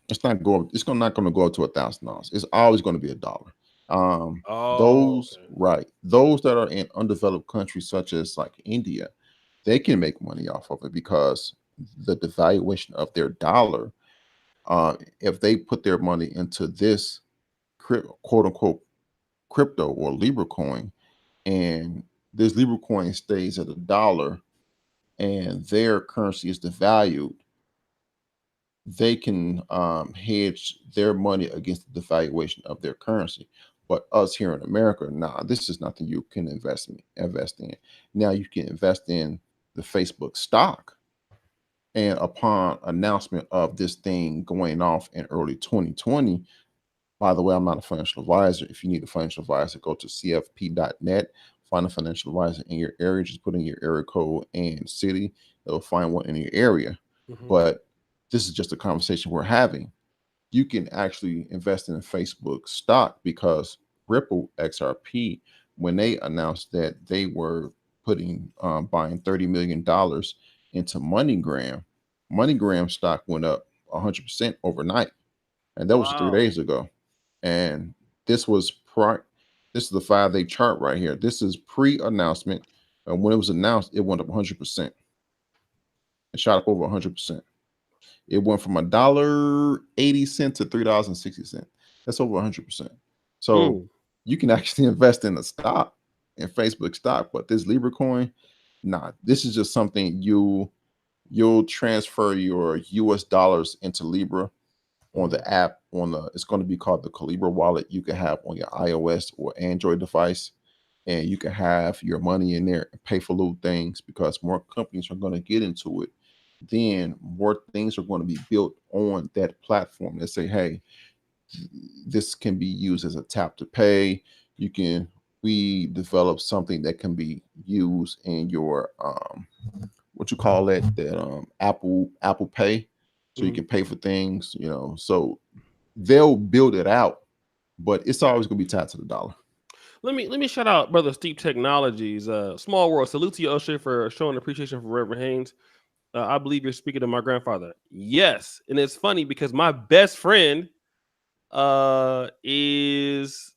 It's not going. Not going to go up to $1,000. It's always going to be a dollar. Oh, Those okay. right. Those that are in undeveloped countries such as like India, they can make money off of it because the devaluation of their dollar. If they put their money into this quote unquote crypto or Libra coin, and this Libra coin stays at $1 and their currency is devalued, they can hedge their money against the devaluation of their currency. But us here in America, nah, this is nothing you can invest in. Now you can invest in the Facebook stock. And upon announcement of this thing going off in early 2020, by the way, I'm not a financial advisor. If you need a financial advisor, go to cfp.net, find a financial advisor in your area, just put in your area code and city, it'll find one in your area. Mhm. But this is just a conversation we're having. You can actually invest in a Facebook stock because Ripple XRP, when they announced that they were buying $30 million into MoneyGram stock went up 100% overnight, and that was 3 days Wow. ago. And this was this is the 5-day chart right here. This is pre-announcement, and when it was announced, it went up 100%. It shot up over 100%. It went from $1.80 to $3.60. That's over 100%. So Mm. you can actually invest in a stock, in Facebook stock, but this Libra coin, nah, this is just something you'll transfer your US dollars into Libra on the app. It's going to be called the Calibra wallet. You can have on your iOS or Android device, and you can have your money in there and pay for little things, because more companies are going to get into it. Then more things are going to be built on that platform that say, hey, this can be used as a tap to pay. You can We develop something that can be used in your what you call that Apple Pay, so you Mhm. can pay for things, so they'll build it out, but it's always going to be tied to the dollar. Let me shout out brother Steep Technologies. Small world. Salute to you, O'Shea, for showing appreciation for Reverend Haynes. I believe you're speaking to my grandfather. Yes, and it's funny because my best friend is.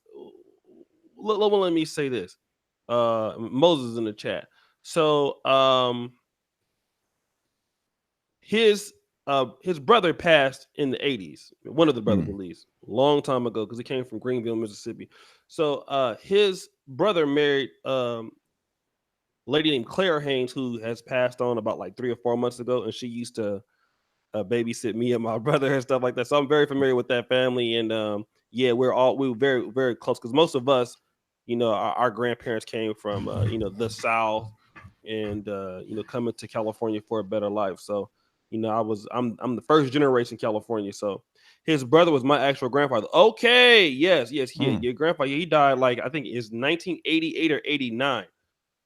Let me say this. Moses in the chat. So his brother passed in the 80s. One of the brothers, at Mm, least, long time ago, because he came from Greenville, Mississippi. So his brother married lady named Claire Haynes, who has passed on about like 3 or 4 months ago, and she used to babysit me and my brother and stuff like that. So I'm very familiar with that family, and yeah, we were very very close because most of us, our grandparents came from the South, and coming to California for a better life. So I'm the first generation California. So his brother was my actual grandfather. Okay, yes, mm. your grandfather. He died like I think it's 1988 or 89.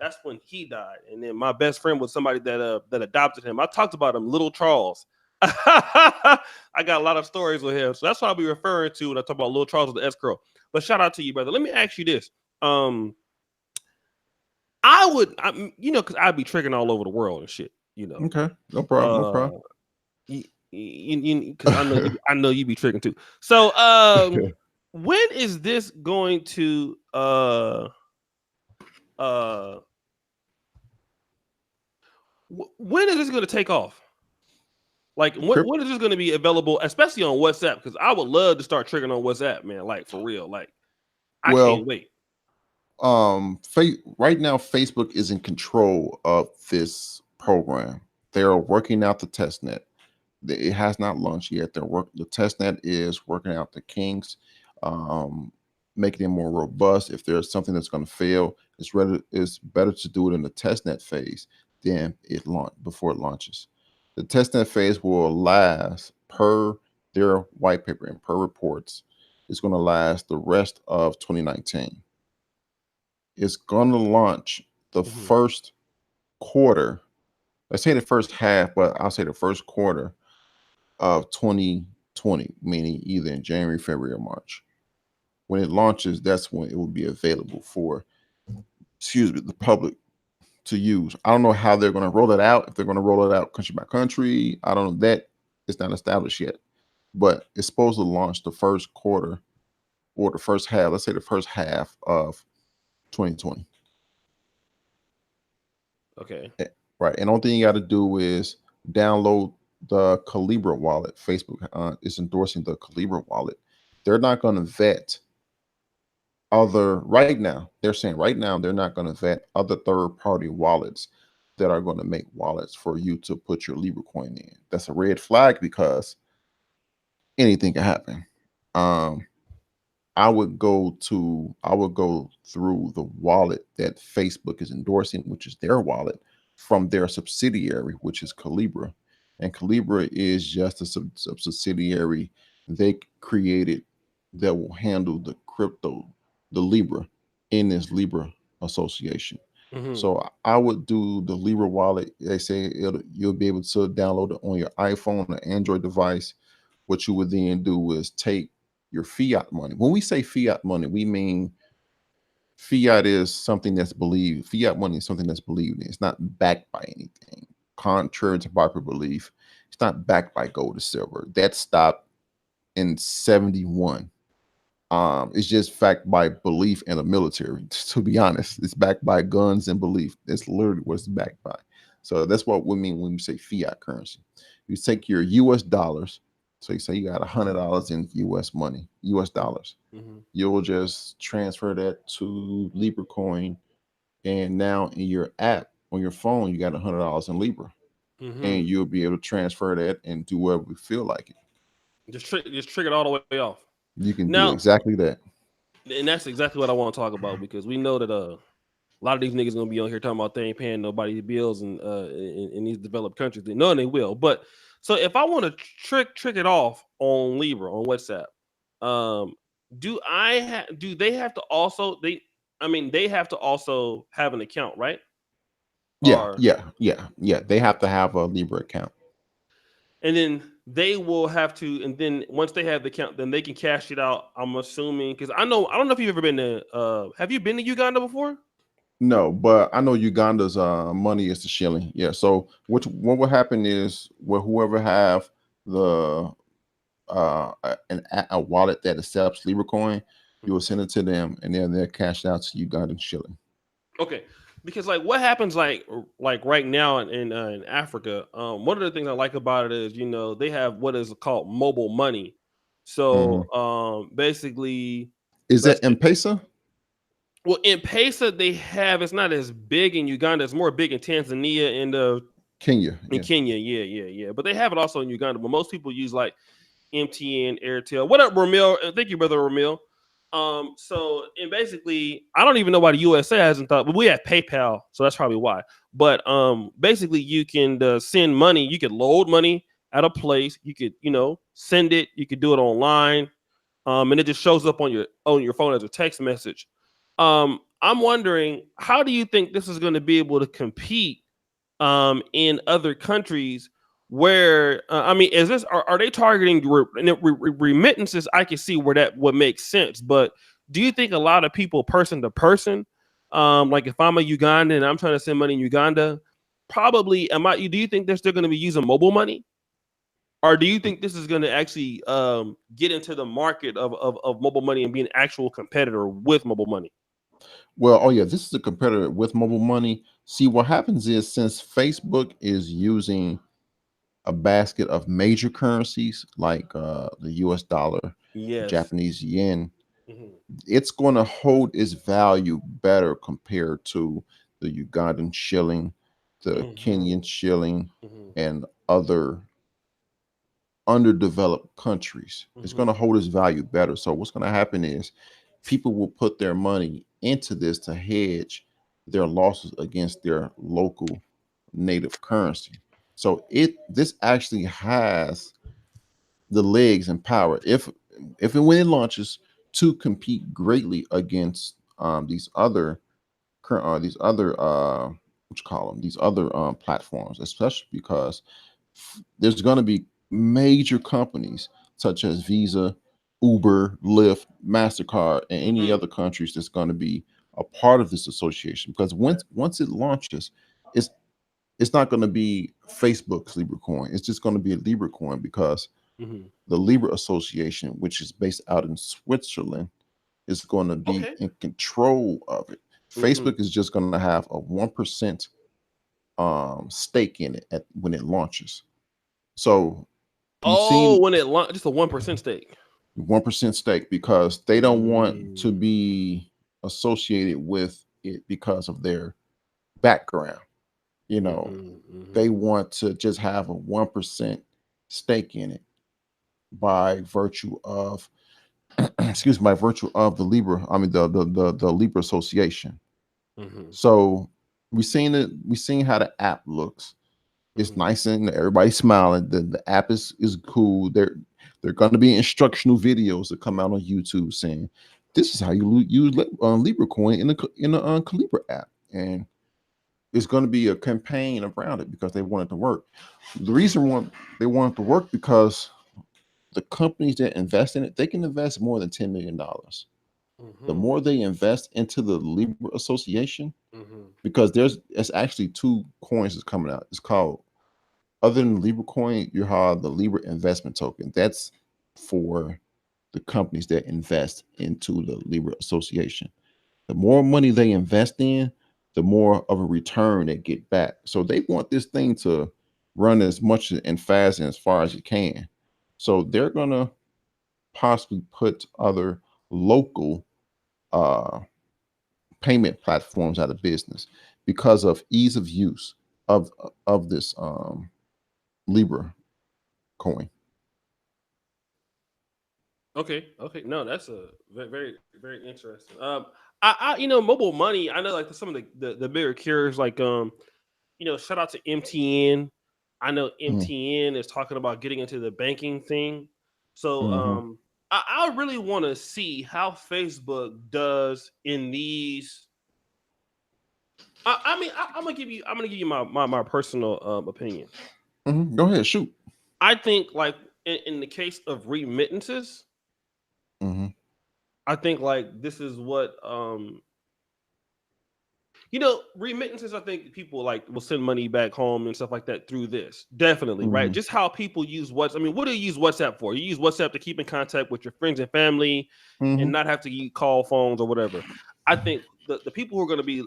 That's when he died. And then my best friend was somebody that adopted him. I talked about him, Little Charles. I got a lot of stories with him. So that's what I'll be referring to when I talk about Little Charles with the S curl. But shout out to you, brother. Let me ask you this. Because I'd be tricking all over the world and shit, Okay, no problem, no Uh problem. because I know you be tricking too. So when is this going to uh when is this going to take off? Like, Crypt, when is this going to be available, especially on WhatsApp? Because I would love to start triggering on WhatsApp, man. Like for real. Like I can't well, wait. right now Facebook is in control of this program. They are working out the test net. It has not launched yet. The test net is working out the kinks, um, making it more robust. If there's something that's going to fail, it's better to do it in the test net phase than before it launches. The test net phase will last, per their white paper and per reports, it's going to last the rest of 2019. It's going to launch the Mhm. first quarter. Let's say the first half, but I'll say the first quarter of 2020, meaning either in January, February, or March. When it launches, that's when it will be available for, the public to use. I don't know how they're going to roll it out. If they're going to roll it out country by country, I don't know. That it's not established yet, but it's supposed to launch the first quarter or the first half. Let's say the first half of 2020. Okay. Right. And only thing you got to do is download the Calibra wallet. Facebook is endorsing the Calibra wallet. They're not going to vet other right now. They're saying right now they're not going to vet other third-party wallets that are going to make wallets for you to put your Libra coin in. That's a red flag because anything can happen. Um, I would go through the wallet that Facebook is endorsing, which is their wallet from their subsidiary, which is Calibra. And Calibra is just a subsidiary they created that will handle the crypto, the Libra in this Libra association. Mm-hmm. So I would do the Libra wallet. They say you'll be able to download it on your iPhone or Android device. What you would then do is take your fiat money. When we say fiat money, we mean fiat is something that's believed. Fiat money is something that's believed in. It's not backed by anything. Contrary to popular belief, it's not backed by gold or silver. That stopped in 71. It's just backed by belief in the military. To be honest, it's backed by guns and belief. That's literally what it's backed by. So that's what we mean when we say fiat currency. You take your US dollars. So you say you got $100 in US money, US dollars. Mm-hmm. You'll just transfer that to Libra coin, and now in your app on your phone, you got $100 in Libra, Mm-hmm. and you'll be able to transfer that and do whatever you feel like it. Just trigger it all the way off. You can do Now, exactly that. and that's exactly what I want to talk about because we know that a lot of these niggas gonna be on here talking about they ain't paying nobody's bills and in these developed countries. They know they will. But so if I want to trick it off on Libra on WhatsApp, um, do they have to also they have to also have an account, right? Yeah, Or yeah, yeah, yeah. They have to have a Libra account. and then they will have to, and then once they have the account, then they can cash it out. I'm assuming because I don't know if you've ever been to have you been to Uganda before? No, but I know Uganda's money is the shilling. Yeah. So what will happen is whoever have the a wallet that accepts Libra coin, you will Mhm. send it to them, and then they'll cash it out to Ugandan shilling. Okay, because like what happens like right now in Africa, one of the things I like about it is they have what is called mobile money. Hmm. So basically, Is let's that M-Pesa? well in Pesa they have it's not as big in Uganda. It's more big in Tanzania and Kenya? in Yeah. Kenya. Yeah, yeah, yeah. But they have it also in Uganda. But most people use like MTN, Airtel. What up, Ramil? Thank you, brother Ramil. So and basically, I don't even know why the USA hasn't thought, but we have PayPal, so that's probably why. But basically, you can send money. You could load money at a place. You could, send it. You could do it online, and it just shows up on your phone as a text message. I'm wondering, how do you think this is going to be able to compete in other countries where is this are they targeting remittances? I can see where that would make sense, but do you think a lot of people person to person, like if I'm a Ugandan and I'm trying to send money in Uganda, probably do you think they're still going to be using mobile money, or do you think this is going to actually get into the market of mobile money and be an actual competitor with mobile money? Well, oh yeah, this is a competitor with mobile money. See, what happens is since Facebook is using a basket of major currencies like the US dollar, the Yes. Japanese yen, Hmm. it's going to hold its value better compared to the Ugandan shilling, the Hmm. Kenyan shilling, Hmm. and other underdeveloped countries. It's going Hmm. to hold its value better. So what's going to happen is people will put their money into this to hedge their losses against their local native currency. So this actually has the legs and power if and when it launches to compete greatly against these other what you call them these other platforms, especially because there's going to be major companies such as Visa, Uber, Lyft, Mastercard, and any Hmm. other countries that's going to be a part of this association. Because once it launches, it's it's not going to be Facebook's Libra coin. It's just going to be a Libra coin because Hmm. the Libra Association, which is based out in Switzerland, is going to be Okay. in control of it. Hmm. Facebook is just going to have a 1% stake in it when it launches. So you've Oh, seen, when it just a 1% stake. 1% stake, because they don't want to be associated with it because of their background. You know, they want to just have a 1% stake in it by virtue of excuse me, by virtue of the Libra, I mean the Libra Association. So we seen how the app looks. It's nice and everybody's smiling. The app is cool. They're going to be instructional videos that come out on YouTube saying this is how you use Libra coin in the Calibra app, and it's going to be a campaign around it because they want it to work. The reason they want it to work because the companies that invest in it, they can invest more than $10 million. The more they invest into the Libra Association, because there's actually two coins that's coming out. It's called, other than Libra coin, you have the Libra investment token. That's for the companies that invest into the Libra Association. The more money they invest in, the more of a return they get back. So they want this thing to run as much and fast and as far as it can. So they're gonna possibly put other local payment platforms out of business because of ease of use of this Libra coin. Okay. No, that's a very, very interesting. Mobile money. I know like some of the bigger carriers, like shout out to MTN. I know MTN is talking about getting into the banking thing. So I really want to see how Facebook does in these. I'm gonna give you my personal opinion. Go ahead, shoot. I think like in the case of remittances, I think like this is what remittances. I think people like will send money back home and stuff like that through this. Definitely, right? Just how people use WhatsApp. I mean, what do you use WhatsApp for? You use WhatsApp to keep in contact with your friends and family and not have to call phones or whatever. I think the people who are going to be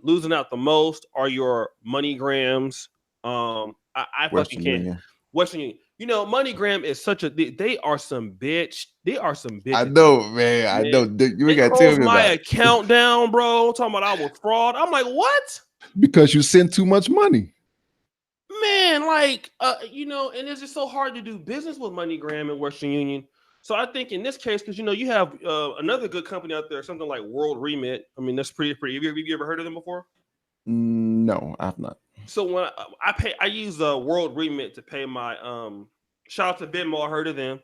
losing out the most are your MoneyGrams. I fucking can't. Western Union. MoneyGram is such a. They are some bitch. They are some bitches. I know, man. I know. You ain't got to tell me my about account down, bro. Talking about I was fraud. I'm like, what? Because you send too much money, man. Like, and it's just so hard to do business with MoneyGram and Western Union. So I think in this case, because you have another good company out there, something like World Remit. I mean, that's pretty. Have you ever heard of them before? No, I have not. So when I use World Remit to pay my shout out to Venmo. I heard of them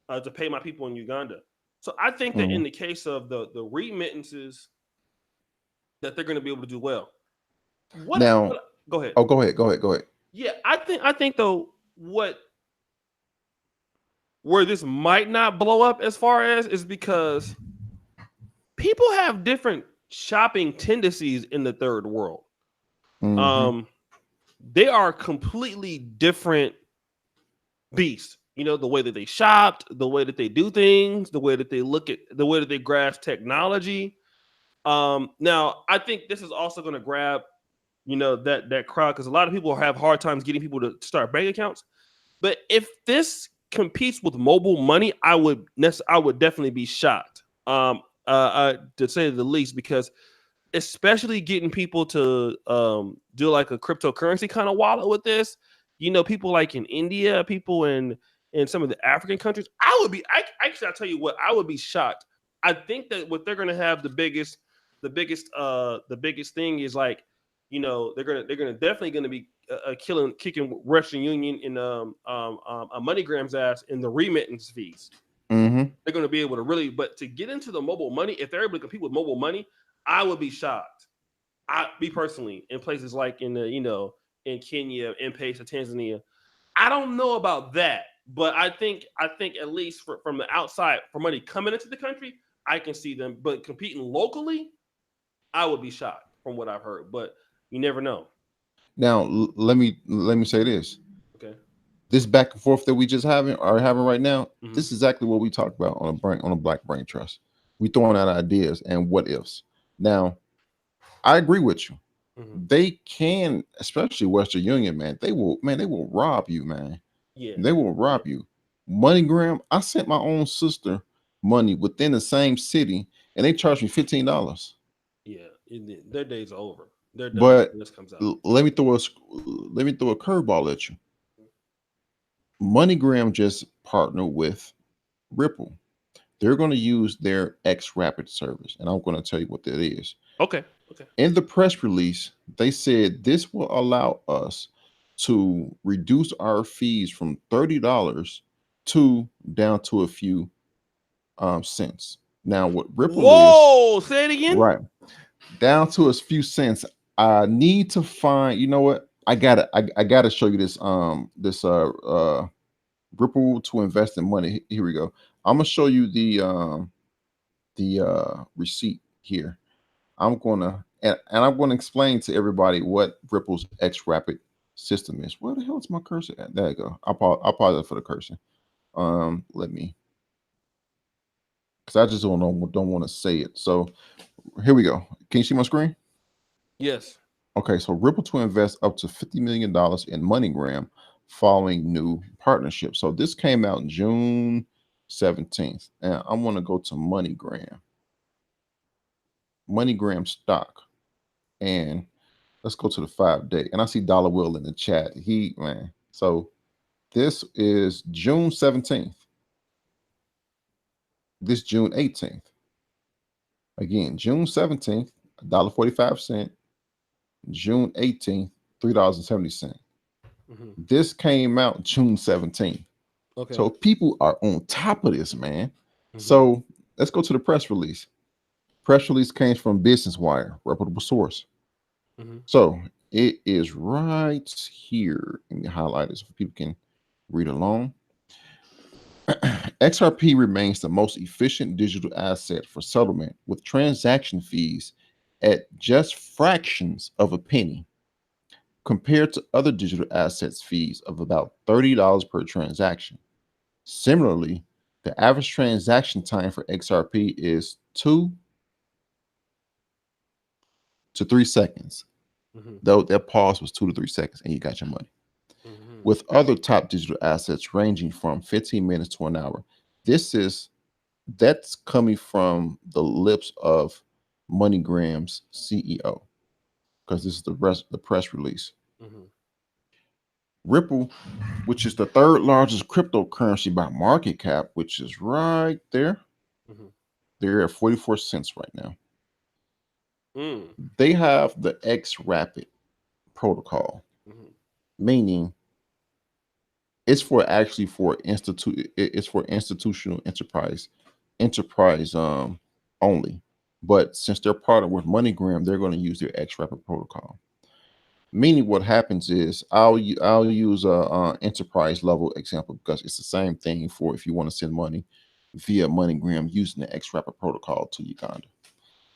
to pay my people in Uganda. So I think that in the case of the remittances, that they're going to be able to do well. Go ahead. Oh, go ahead. Yeah, I think though where this might not blow up as far as is because people have different shopping tendencies in the third world. They are completely different beasts. The way that they shopped, the way that they do things, the way that they look at, the way that they grasp technology. Now, I think this is also going to grab, that crowd because a lot of people have hard times getting people to start bank accounts. But if this competes with mobile money, I would definitely be shocked, to say the least, because especially getting people to do like a cryptocurrency kind of wallet with this. People like in India, people in some of the African countries, I'll tell you what, I would be shocked. I think that what they're going to have the biggest thing is like, they're definitely going to be kicking Western Union in MoneyGram's ass in the remittance fees. They're going to be able to really, but to get into the mobile money, if they're able to compete with mobile money, I would be shocked. Me personally, in places like in Kenya, M-Pesa, Tanzania, I don't know about that, but I think at least from the outside, for money coming into the country, I can see them. But competing locally, I would be shocked from what I've heard. But you never know. Now, let me say this. Okay. This back and forth that we just having right now, this is exactly what we talked about on a Black Brain Trust. We throwing out ideas and what ifs. Now, I agree with you. They can, especially Western Union, man. They will rob you, man. Yeah. They will rob you. MoneyGram, I sent my own sister money within the same city, and they charged me $15. Yeah, their days are over. They're done. But This comes out. let me throw a curveball at you. MoneyGram just partnered with Ripple. They're going to use their X Rapid service, and I'm going to tell you what that is. Okay. Okay. In the press release, they said this will allow us to reduce our fees from $30 to down to a few cents. Now, what Ripple is, Whoa! Say it again. right, down to a few cents. I need to find. You know what? I gotta show you this. Ripple to invest in money. Here we go. I'm gonna show you the receipt here. And I'm gonna explain to everybody what Ripple's X Rapid system is. Where the hell is my cursor at? There you go. I apologize for the cursor. Let me, because I just don't want to say it. So here we go. Can you see my screen? Yes. Okay, so Ripple to invest up to $50 million in MoneyGram following new partnership. So this came out June 17th. And I want to go to MoneyGram stock. And let's go to the 5-day. And I see Dollar Will in the chat. Man. So this is June 17th. This June 18th. Again, June 17th, $1.45. June 18th, $3.70. This came out June 17th. Okay. So people are on top of this, man. So let's go to the press release. Press release came from Business Wire, reputable source. So it is right here. Let me highlight this so people can read along. XRP remains the most efficient digital asset for settlement, with transaction fees at just fractions of a penny compared to other digital assets fees of about $30 per transaction. Similarly, the average transaction time for XRP is 2 to 3 seconds. Though that pause was 2 to 3 seconds and you got your money. With other top digital assets ranging from 15 minutes to an hour. That's coming from the lips of MoneyGram's CEO, because this is the press release. Ripple, which is the third largest cryptocurrency by market cap, which is right there. They're at 44 cents right now. They have the X Rapid protocol, meaning it's for institutional enterprise only. But since they're partnered with MoneyGram, they're going to use their X Rapid protocol. Meaning, what happens is I'll use a enterprise level example, because it's the same thing for if you want to send money via MoneyGram using the X Rapid protocol to Uganda.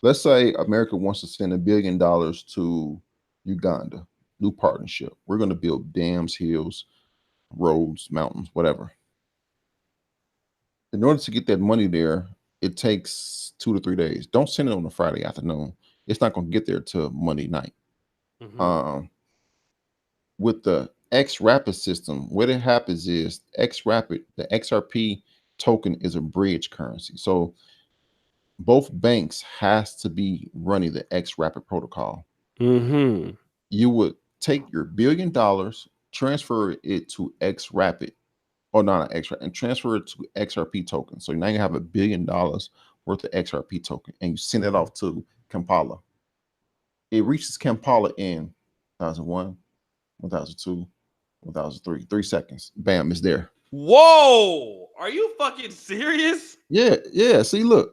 Let's say America wants to send $1 billion to Uganda. New partnership. We're going to build dams, hills, roads, mountains, whatever. In order to get that money there, it takes 2 to 3 days. Don't send it on a Friday afternoon. It's not going to get there till Monday night. With the X Rapid system, what it happens is X Rapid, the XRP token is a bridge currency. So both banks has to be running the X Rapid protocol. You would take your $1 billion, transfer it to X Rapid, or not X Rapid, and transfer it to XRP token. So now you have $1 billion worth of XRP token, and you send it off to Kampala. It reaches Kampala in 2001, 2002, 2003, 3 seconds. Bam, it's there. Whoa! Are you fucking serious? Yeah. See, look.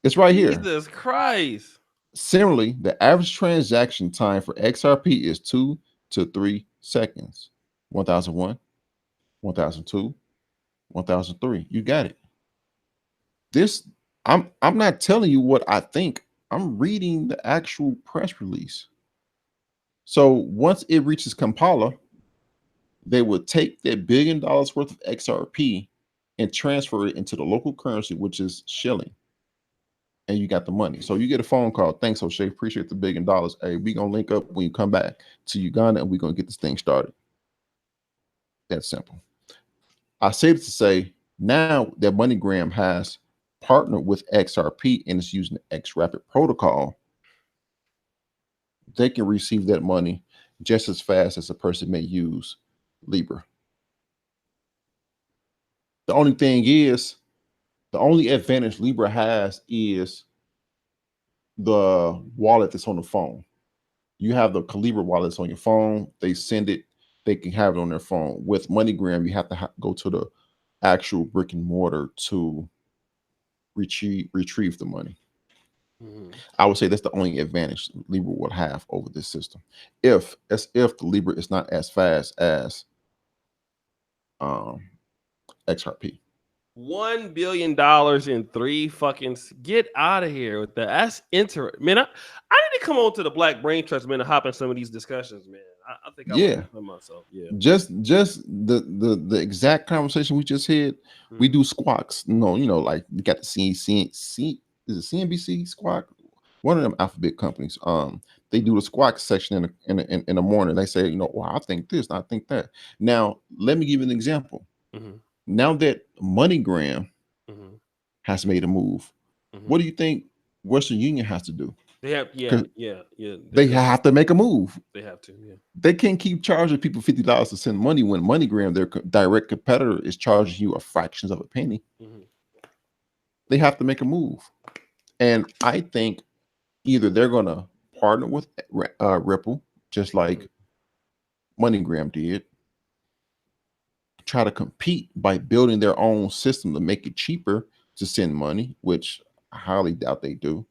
It's right here. Jesus Christ. Similarly, the average transaction time for XRP is 2 to 3 seconds. 1001, 1002, 1003. You got it. This, I'm not telling you what I think. I'm reading the actual press release. So once it reaches Kampala, they would take that $1 billion worth of XRP and transfer it into the local currency, which is shilling. And you got the money. So you get a phone call. Thanks, O'Shea. Appreciate the $1 billion. Hey, we're going to link up when you come back to Uganda, and we're going to get this thing started. That's simple. I say it to say now that MoneyGram has partnered with XRP and is using the XRapid protocol, they can receive that money just as fast as a person may use Libra. The only thing is, the only advantage Libra has is the wallet that's on the phone. You have the Calibra wallets on your phone. They send it. They can have it on their phone. With MoneyGram, you have to go to the actual brick and mortar to retrieve the money. I would say that's the only advantage Libra would have over this system. If the Libra is not as fast as XRP. $1 billion in 3 fucking get out of here with that. That's interesting, man. I need to come on to the Black Brain Trust, man, and hop in some of these discussions, man. I think I Yeah. for myself. Yeah. Just the exact conversation we just had. We do squawks. No, like you got the is it CNBC squawk? One of them alphabet companies. They do the squawk section in the morning. They say, well, I think this, I think that. Now, let me give you an example. Now that MoneyGram has made a move, what do you think Western Union has to do? They have, They have to make a move. They have to, yeah. They can't keep charging people $50 to send money when MoneyGram, their direct competitor, is charging you a fraction of a penny. They have to make a move. And I think either they're going to partner with Ripple, just like MoneyGram did, try to compete by building their own system to make it cheaper to send money, which I highly doubt they do,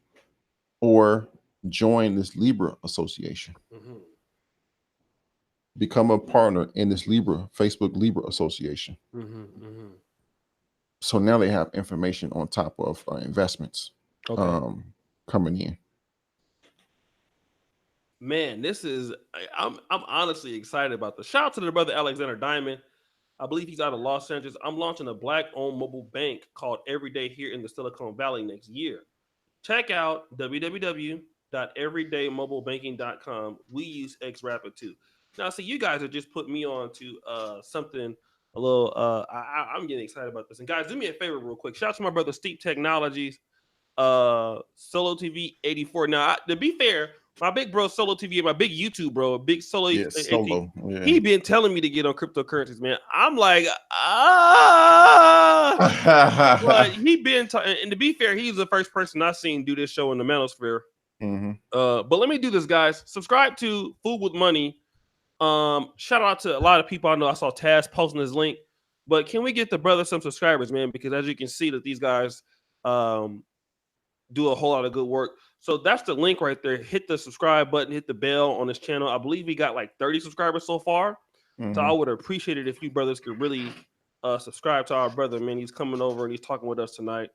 or join this Libra association. Become a partner in this Facebook Libra association. So now they have information on top of investments coming in. Man, I'm honestly excited about this. Shout out to the brother Alexander Diamond. I believe he's out of Los Angeles. I'm launching a Black-owned mobile bank called Everyday here in the Silicon Valley next year. Check out www.everydaymobilebanking.com. We use XRapid too. Now, see, you guys have just put me on to something a little. I'm getting excited about this. And guys, do me a favor real quick. Shout out to my brother Steep Technologies, Solo TV 84. Now, to be fair, my big bro Solo TV, my big YouTube bro, big Solo. He been telling me to get on cryptocurrencies, man. I'm like, but he been and to be fair, he's the first person I've seen do this show in the manosphere. But let me do this, guys. Subscribe to Food with Money. Shout out to a lot of people I know. I saw Taz posting his link, but can we get the brother some subscribers, man? Because as you can see, that these guys do a whole lot of good work. So that's the link right there. Hit the subscribe button, hit the bell on this channel. I believe we got like 30 subscribers so far. So I would appreciate it if you brothers could really subscribe to our brother, man. He's coming over and he's talking with us tonight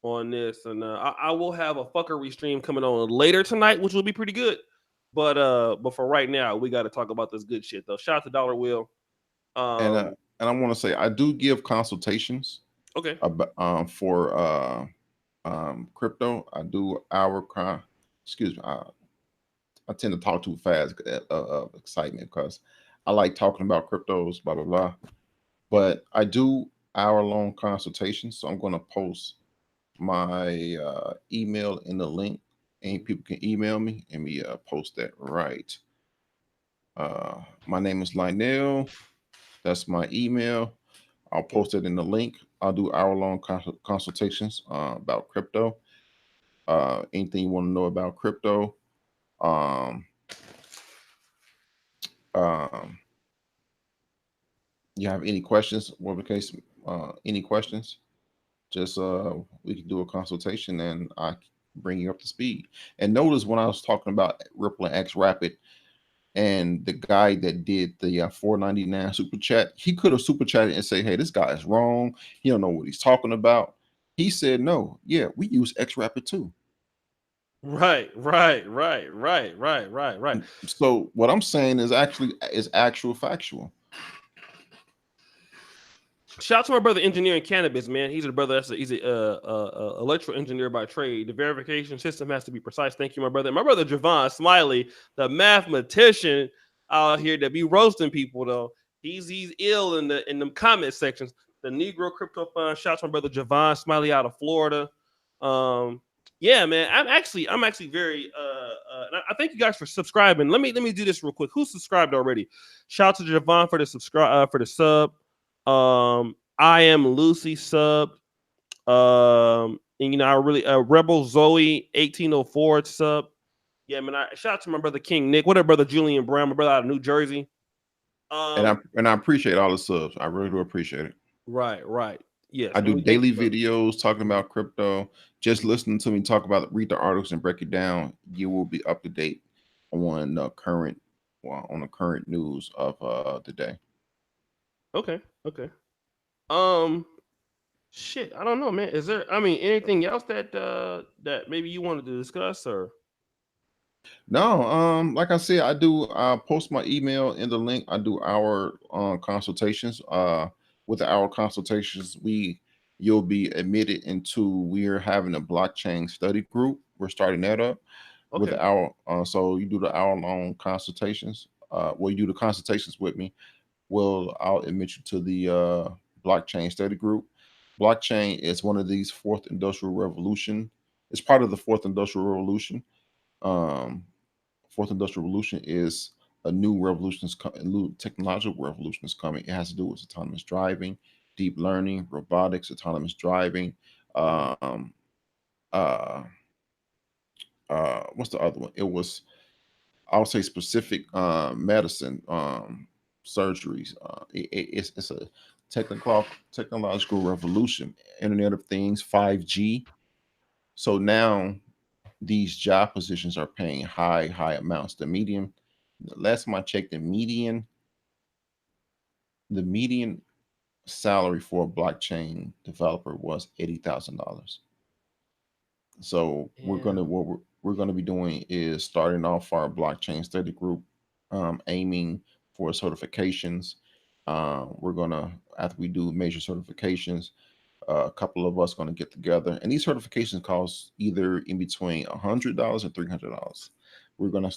on this. And I will have a fuckery stream coming on later tonight, which will be pretty good. But for right now, we got to talk about this good shit though. Shout out to Dollar Will. And I want to say I do give consultations. Okay. For crypto. I do I tend to talk too fast of excitement because I like talking about cryptos, blah blah blah. But I do hour-long consultations, so I'm going to post my email in the link, and people can email me, and we post that right. My name is Lionel. That's my email. I'll post it in the link. I'll do hour-long consultations about crypto. Anything you want to know about crypto. You have any questions? Whatever case, any questions? Just we can do a consultation and I bring you up to speed. And notice when I was talking about Ripple and XRapid, and the guy that did the $4.99 super chat, he could have super chatted and say, "Hey, this guy is wrong. He don't know what he's talking about." He said, "No, yeah, we use XRapid too." Right. So what I'm saying is actual factual. Shout out to my brother Engineering Cannabis, man. He's a brother. He's a electrical engineer by trade. The verification system has to be precise. Thank you, my brother. My brother Javon Smiley, the mathematician out here that be roasting people though. He's ill in them comment sections. the Negro Crypto Fund. Shout out to my brother Javon Smiley out of Florida. Um, yeah, man, I'm actually very and I thank you guys for subscribing. Let me do this real quick. Who subscribed already? Shout out to Javon for the sub. I am Lucy sub. And I really Rebel Zoe 1804 sub. Yeah, man. Shout out to my brother King Nick. What up, brother Julian Brown, my brother out of New Jersey. And I appreciate all the subs. I really do appreciate it. Right. Yes, I and do we thank daily you, brother. videos talking about crypto. Just listening to me talk about, read the articles and break it down. You will be up to date on the current, on the current news of the day. Okay. Um, shit. I don't know, man. Is there? I mean, anything else that maybe you wanted to discuss or? No, like I said, I do post my email in the link. I do our consultations. With our consultations, you'll be admitted into, we're having a blockchain study group. We're starting that up with Okay. our so you do the hour long consultations. Well, you do the consultations with me. I'll admit you to the blockchain study group. Blockchain is one of these fourth industrial revolution. It's part of the fourth industrial revolution. Um, Fourth industrial revolution is a new revolution, a new technological revolution is coming. It has to do with autonomous driving, deep learning, robotics, autonomous driving. Um, uh, what's the other one? It was, I'll say, specific medicine surgeries. It's a technological revolution. Internet of Things, 5G. So now these job positions are paying high amounts. The last time I checked, the median salary for a blockchain developer was $80,000. So Yeah. we're gonna be doing is starting off our blockchain study group, aiming for certifications. We're gonna, after we do major certifications, a couple of us going to get together, and these certifications cost either in between $100 and $300. We're gonna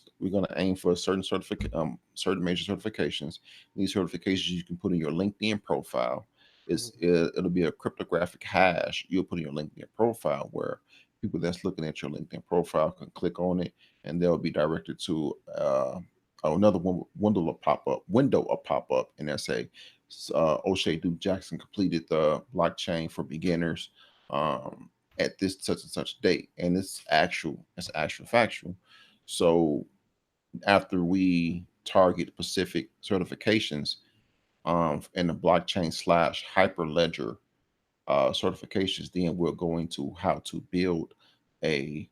aim for certain major certifications. These certifications you can put in your LinkedIn profile. It'll be a cryptographic hash you'll put in your LinkedIn profile, where people that's looking at your LinkedIn profile can click on it, and they'll be directed to another window will pop up, and they'll say O'Shea Duke Jackson completed the blockchain for beginners at this such and such date, and it's actual factual. So after we target specific certifications in the blockchain slash hyperledger certifications, then we're going to how to a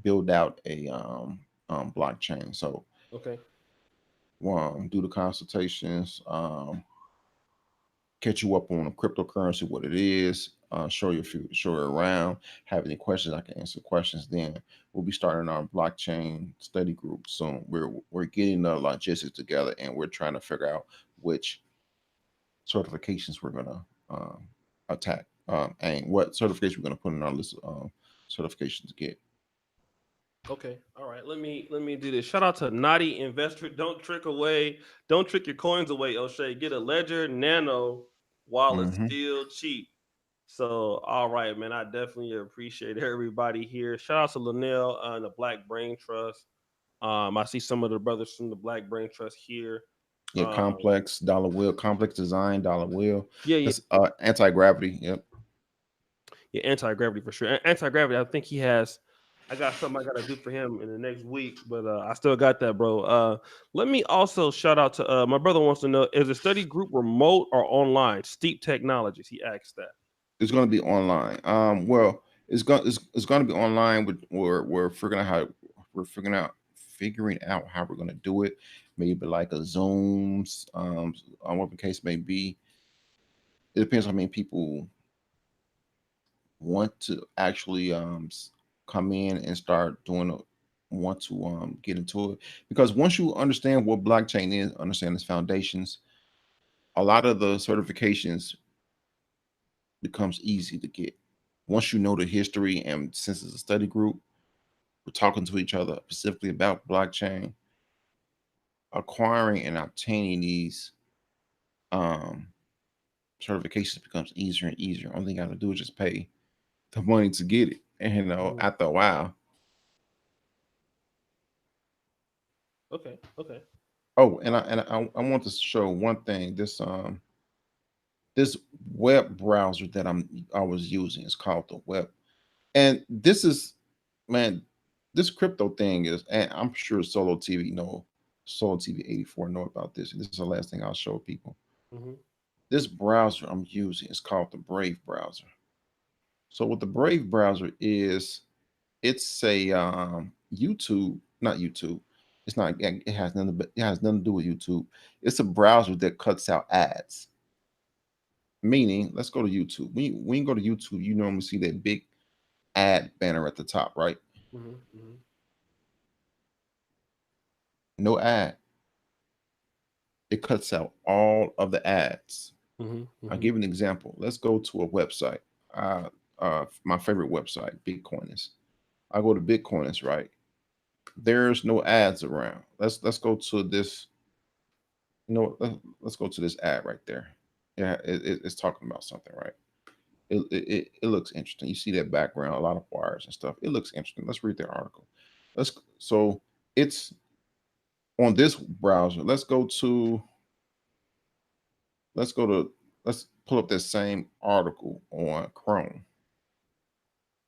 build out a blockchain. So Okay. do the consultations, catch you up on a cryptocurrency, what it is, show you around. Have any questions, I can answer questions. Then we'll be starting our blockchain study group soon. We're getting the logistics together, and we're trying to figure out which certifications we're gonna attack, and what certification we're gonna put in our list of certifications to get. Okay. All right. Let me do this. Shout out to Naughty Investor. Don't trick your coins away, O'Shea. Get a Ledger Nano while it's Hmm. still cheap. So, all right, man. I definitely appreciate everybody here. Shout out to Linnell and the Black Brain Trust. I see some of the brothers from the Black Brain Trust here. Yeah, Um, complex dollar wheel, complex design dollar wheel. yeah, That's anti-gravity. Yep. yeah, anti gravity for sure. Anti gravity. I think he has. I got something I gotta do for him in the next week, but I still got that, bro. Let me also shout out to my brother wants to know: is the study group remote or online? Steep Technologies. He asked that. It's going to be online. Well, it's going to be online. We're figuring out how we're going to do it. Maybe like a Zooms, on what the case may be. It depends on how many people want to actually come in and start want to get into it. Because once you understand what blockchain is, understand its foundations, a lot of the certifications becomes easy to get. Once you know the history, and since it's a study group, we're talking to each other specifically about blockchain, acquiring and obtaining these um, certifications becomes easier and easier. Only thing you got to do is just pay the money to get it. And Mhm. after a while. Okay. Okay. Oh, and I want to show one thing. This web browser that I was using is called the web. And this is, man, this crypto thing is, and I'm sure Solo TV 84 know about this. This is the last thing I'll show people. Mhm. This browser I'm using is called the Brave browser. So what the Brave browser is, it's a YouTube, not YouTube. It's not. It has nothing. It has nothing to do with YouTube. It's a browser that cuts out ads. Meaning, let's go to YouTube. When you go to YouTube, you normally see that big ad banner at the top, right? Mhm. Mhm. No ad. It cuts out all of the ads. Mhm. I'll Mhm. give you an example. Let's go to a website. My favorite website, Bitcoiners. I go to Bitcoiners, right? There's no ads around. Let's go to this. Let's go to this ad right there. Yeah, it's talking about something, right? It looks interesting. You see that background, a lot of wires and stuff. It looks interesting. Let's read the article. So it's on this browser. Let's go to let's pull up that same article on Chrome.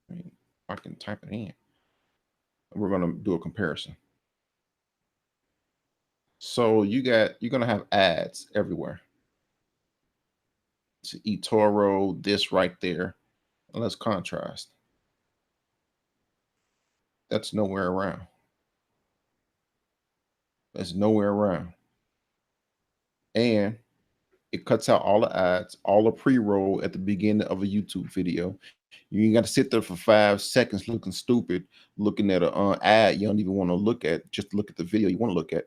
I mean, I can type it in. We're gonna do a comparison. So you're gonna have ads everywhere. To eToro, this right there. And let's contrast. That's nowhere around. That's nowhere around. And it cuts out all the ads, all the pre-roll at the beginning of a YouTube video. You ain't got to sit there for 5 seconds looking stupid, looking at an ad you don't even want to look at. Just look at the video you want to look at.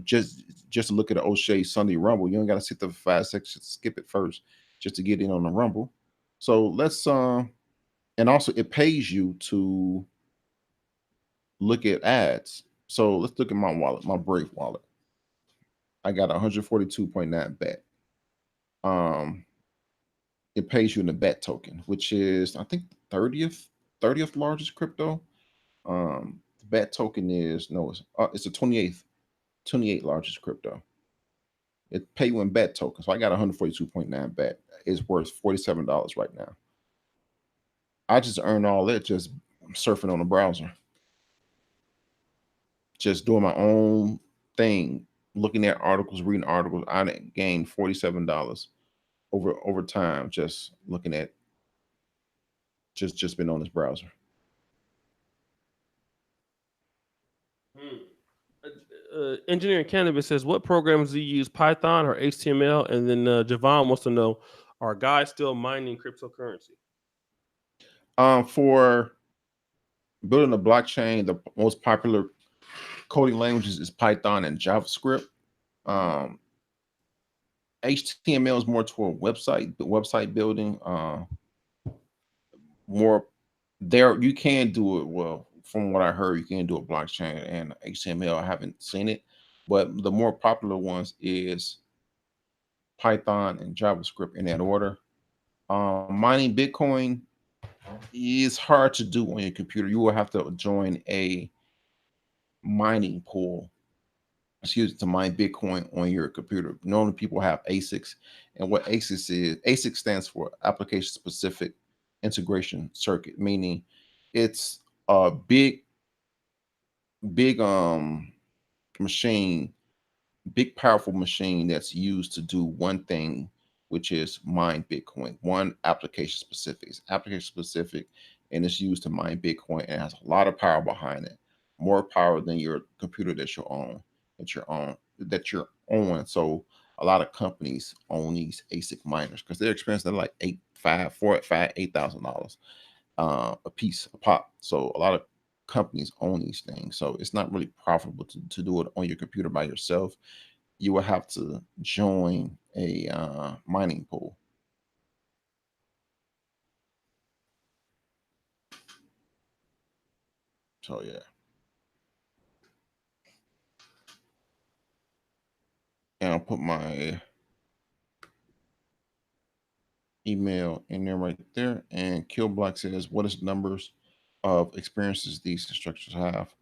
Just to look at an O'Shea Sunday Rumble. You don't got to sit there for 5 seconds. Just skip it first, just to get in on the Rumble. So let's and also it pays you to look at ads. So let's look at my wallet, my Brave wallet. I got 142.9 bet. Um, it pays you in the bet token, which is I think 30th largest crypto. The bet token is no, it's the 28th largest crypto. It pay you in bet token. So I got 142.9 bet. It's worth $47 right now. I just earned all that just surfing on the browser, just doing my own thing, looking at articles, reading articles. I gained $47 over time just looking at just been on this browser. Hmm. Engineering Cannabis says, "What programs do you use, Python or HTML?" And then Javon wants to know, "Are guys still mining cryptocurrency?" For building a blockchain, the most popular coding languages is Python and JavaScript. Um, HTML is more toward website building. More there, you can do it. Well, from what I heard, you can do a blockchain and HTML. I haven't seen it, but the more popular ones is Python and JavaScript in that order. Mining Bitcoin is hard to do on your computer. You will have to join a mining pool, excuse me, to mine Bitcoin on your computer. Normally people have ASICs. And what ASIC stands for application specific integration circuit, meaning it's a big machine, big powerful machine that's used to do one thing, which is mine Bitcoin. One application specific. It's application specific and it's used to mine Bitcoin and it has a lot of power behind it. More power than your computer that you're on. So a lot of companies own these ASIC miners because they're expensive. They're like $8,000 a piece, a pop. So a lot of companies own these things. So it's not really profitable to do it on your computer by yourself. You will have to join a mining pool. So yeah, and I'll put my email in there right there. And Kill Black says, "What is numbers of experiences these instructors have?"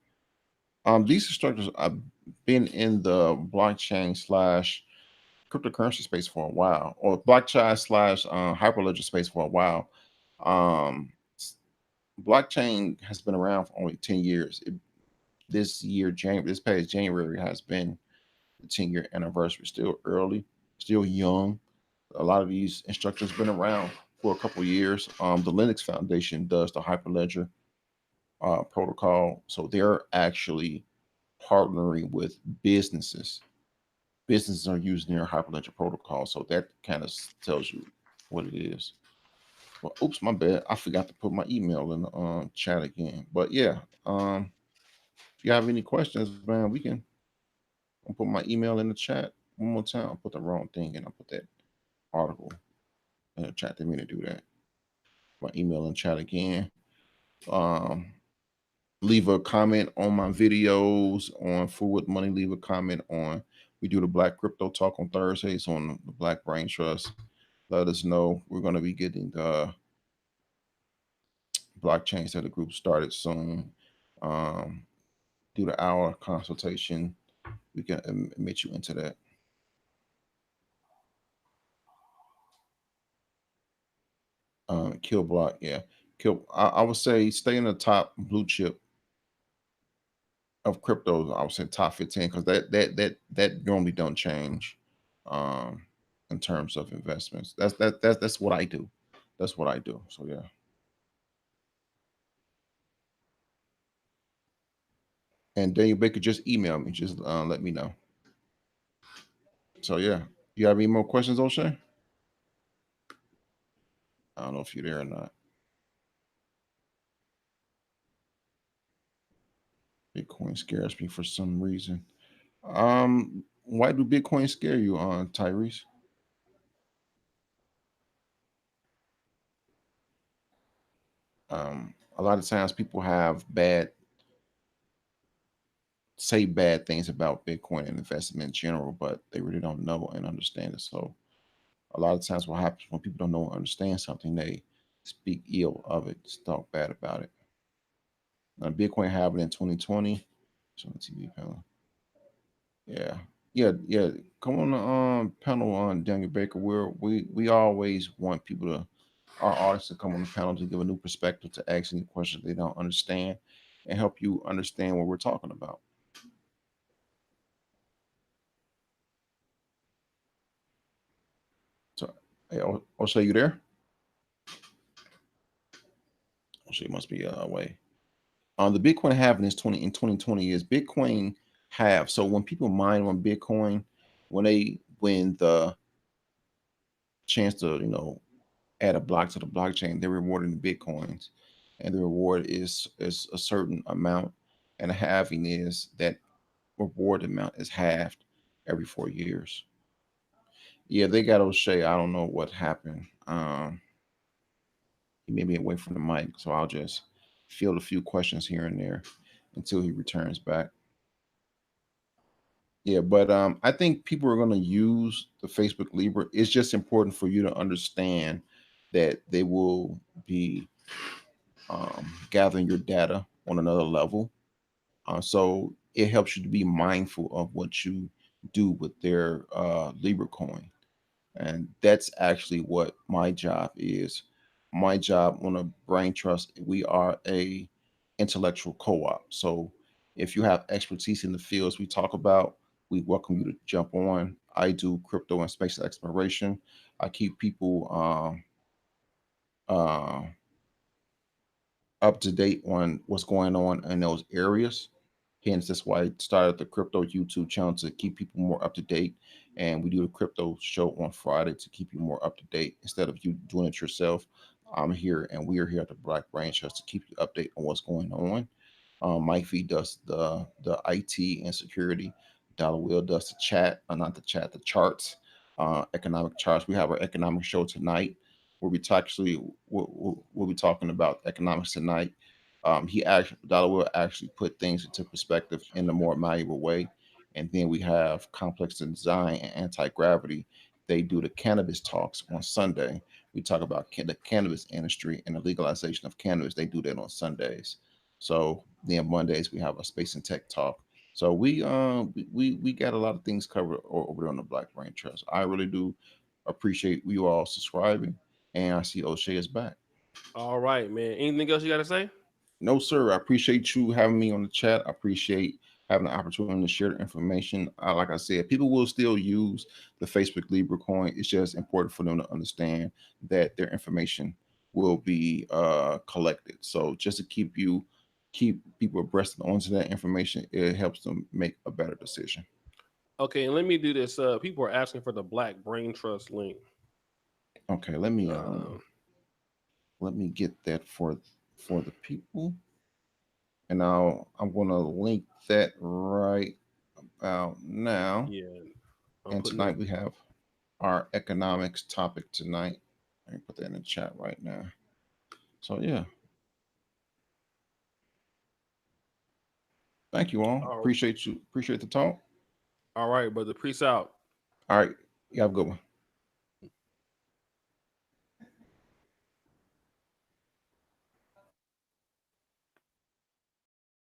These instructors have been in the blockchain slash cryptocurrency space for a while, or blockchain slash hyperledger space for a while. Um, s- Blockchain has been around for only 10 years. This year, this past January has been the 10-year anniversary. Still early, still young. A lot of these instructors been around for a couple of years. The Linux Foundation does the Hyperledger protocol, so they're actually partnering with businesses. Businesses are using their Hyperledger protocol, so that kind of tells you what it is. Well, oops, my bad. I forgot to put my email in the chat again. But yeah, if you have any questions, man, we can. I'll put my email in the chat one more time. I put the wrong thing and I put that article in the chat. Didn't mean to do that. My email in chat again. Um, Leave a comment on my videos on Food with Money. Leave a comment on. We do the Black Crypto Talk on Thursdays on the Black Brain Trust. Let us know. We're going to be getting the blockchains that the group started soon. Um, do the hour consultation. We can admit you into that. Kill block, yeah. Kill. I would say stay in the top blue chip of cryptos. I would say top 15 because that normally don't change. Um, in terms of investments, that's what I do. That's what I do. So yeah. And Daniel Baker just emailed me. Just let me know. So yeah. You have any more questions, O'Shea? I don't know if you're there or not. Bitcoin scares me for some reason. Why do Bitcoin scare you, Tyrese? A lot of times people have say bad things about Bitcoin and investment in general, but they really don't know and understand it. So a lot of times what happens when people don't know and understand something, they speak ill of it, talk bad about it. Now, Bitcoin happened in 2020. It's on the TV panel. Yeah. Yeah. Come on the panel on Daniel Baker. We always want people to our artists to come on the panel to give a new perspective to ask any questions they don't understand and help you understand what we're talking about. So hey, O'Shea, you there? O'Shea must be away. The Bitcoin halving is 2020 is Bitcoin half. So when people mine on Bitcoin, when they win the chance to, add a block to the blockchain, they're rewarding the Bitcoins. And the reward is a certain amount. And a halving is that reward amount is halved every 4 years. Yeah, they got O'Shea. I don't know what happened. He may be away from the mic, so I'll just field a few questions here and there until he returns back. Yeah, but I think people are going to use the Facebook Libra. It's just important for you to understand that they will be gathering your data on another level. So it helps you to be mindful of what you do with their Libra coin. And that's actually what my job is. My job on a brain trust, we are a intellectual co-op. So if you have expertise in the fields we talk about, we welcome you to jump on. I do crypto and space exploration. I keep people uh, up to date on what's going on in those areas. Hence, that's why I started the crypto YouTube channel to keep people more up to date. And we do the crypto show on Friday to keep you more up to date. Instead of you doing it yourself, I'm here and we are here at the Black Brain Trust to keep you update on what's going on. Mike V does the IT and security. Dollar Will does the chat, not the chat, the charts, economic charts. We have our economic show tonight where we'll be talking about economics tonight. He actually Dollar Will actually put things into perspective in a more malleable way. And then we have complex design and anti gravity. They do the cannabis talks on Sunday, We talk about the cannabis industry and the legalization of cannabis. They do that on Sundays. So then Mondays we have a space and tech talk. So we got a lot of things covered over there on the Black Brain Trust. I really do appreciate you all subscribing, and I see O'Shea is back. All right, man. Anything else you got to say? No, sir. I appreciate you having me on the chat. I appreciate having the opportunity to share the information. Like I said, people will still use the Facebook Libra coin. It's just important for them to understand that their information will be collected. So just to keep people abreast onto that information, it helps them make a better decision. Okay, and let me do this. People are asking for the Black Brain Trust link. Okay, let me get that for the people. And now I'm going to link that right about now. Yeah, I'm And putting tonight it. we have our economics topic tonight. Let me put that in the chat right now. So yeah, thank you all. All Appreciate you. Appreciate the talk. right, brother. Peace out. All right, you have a good one.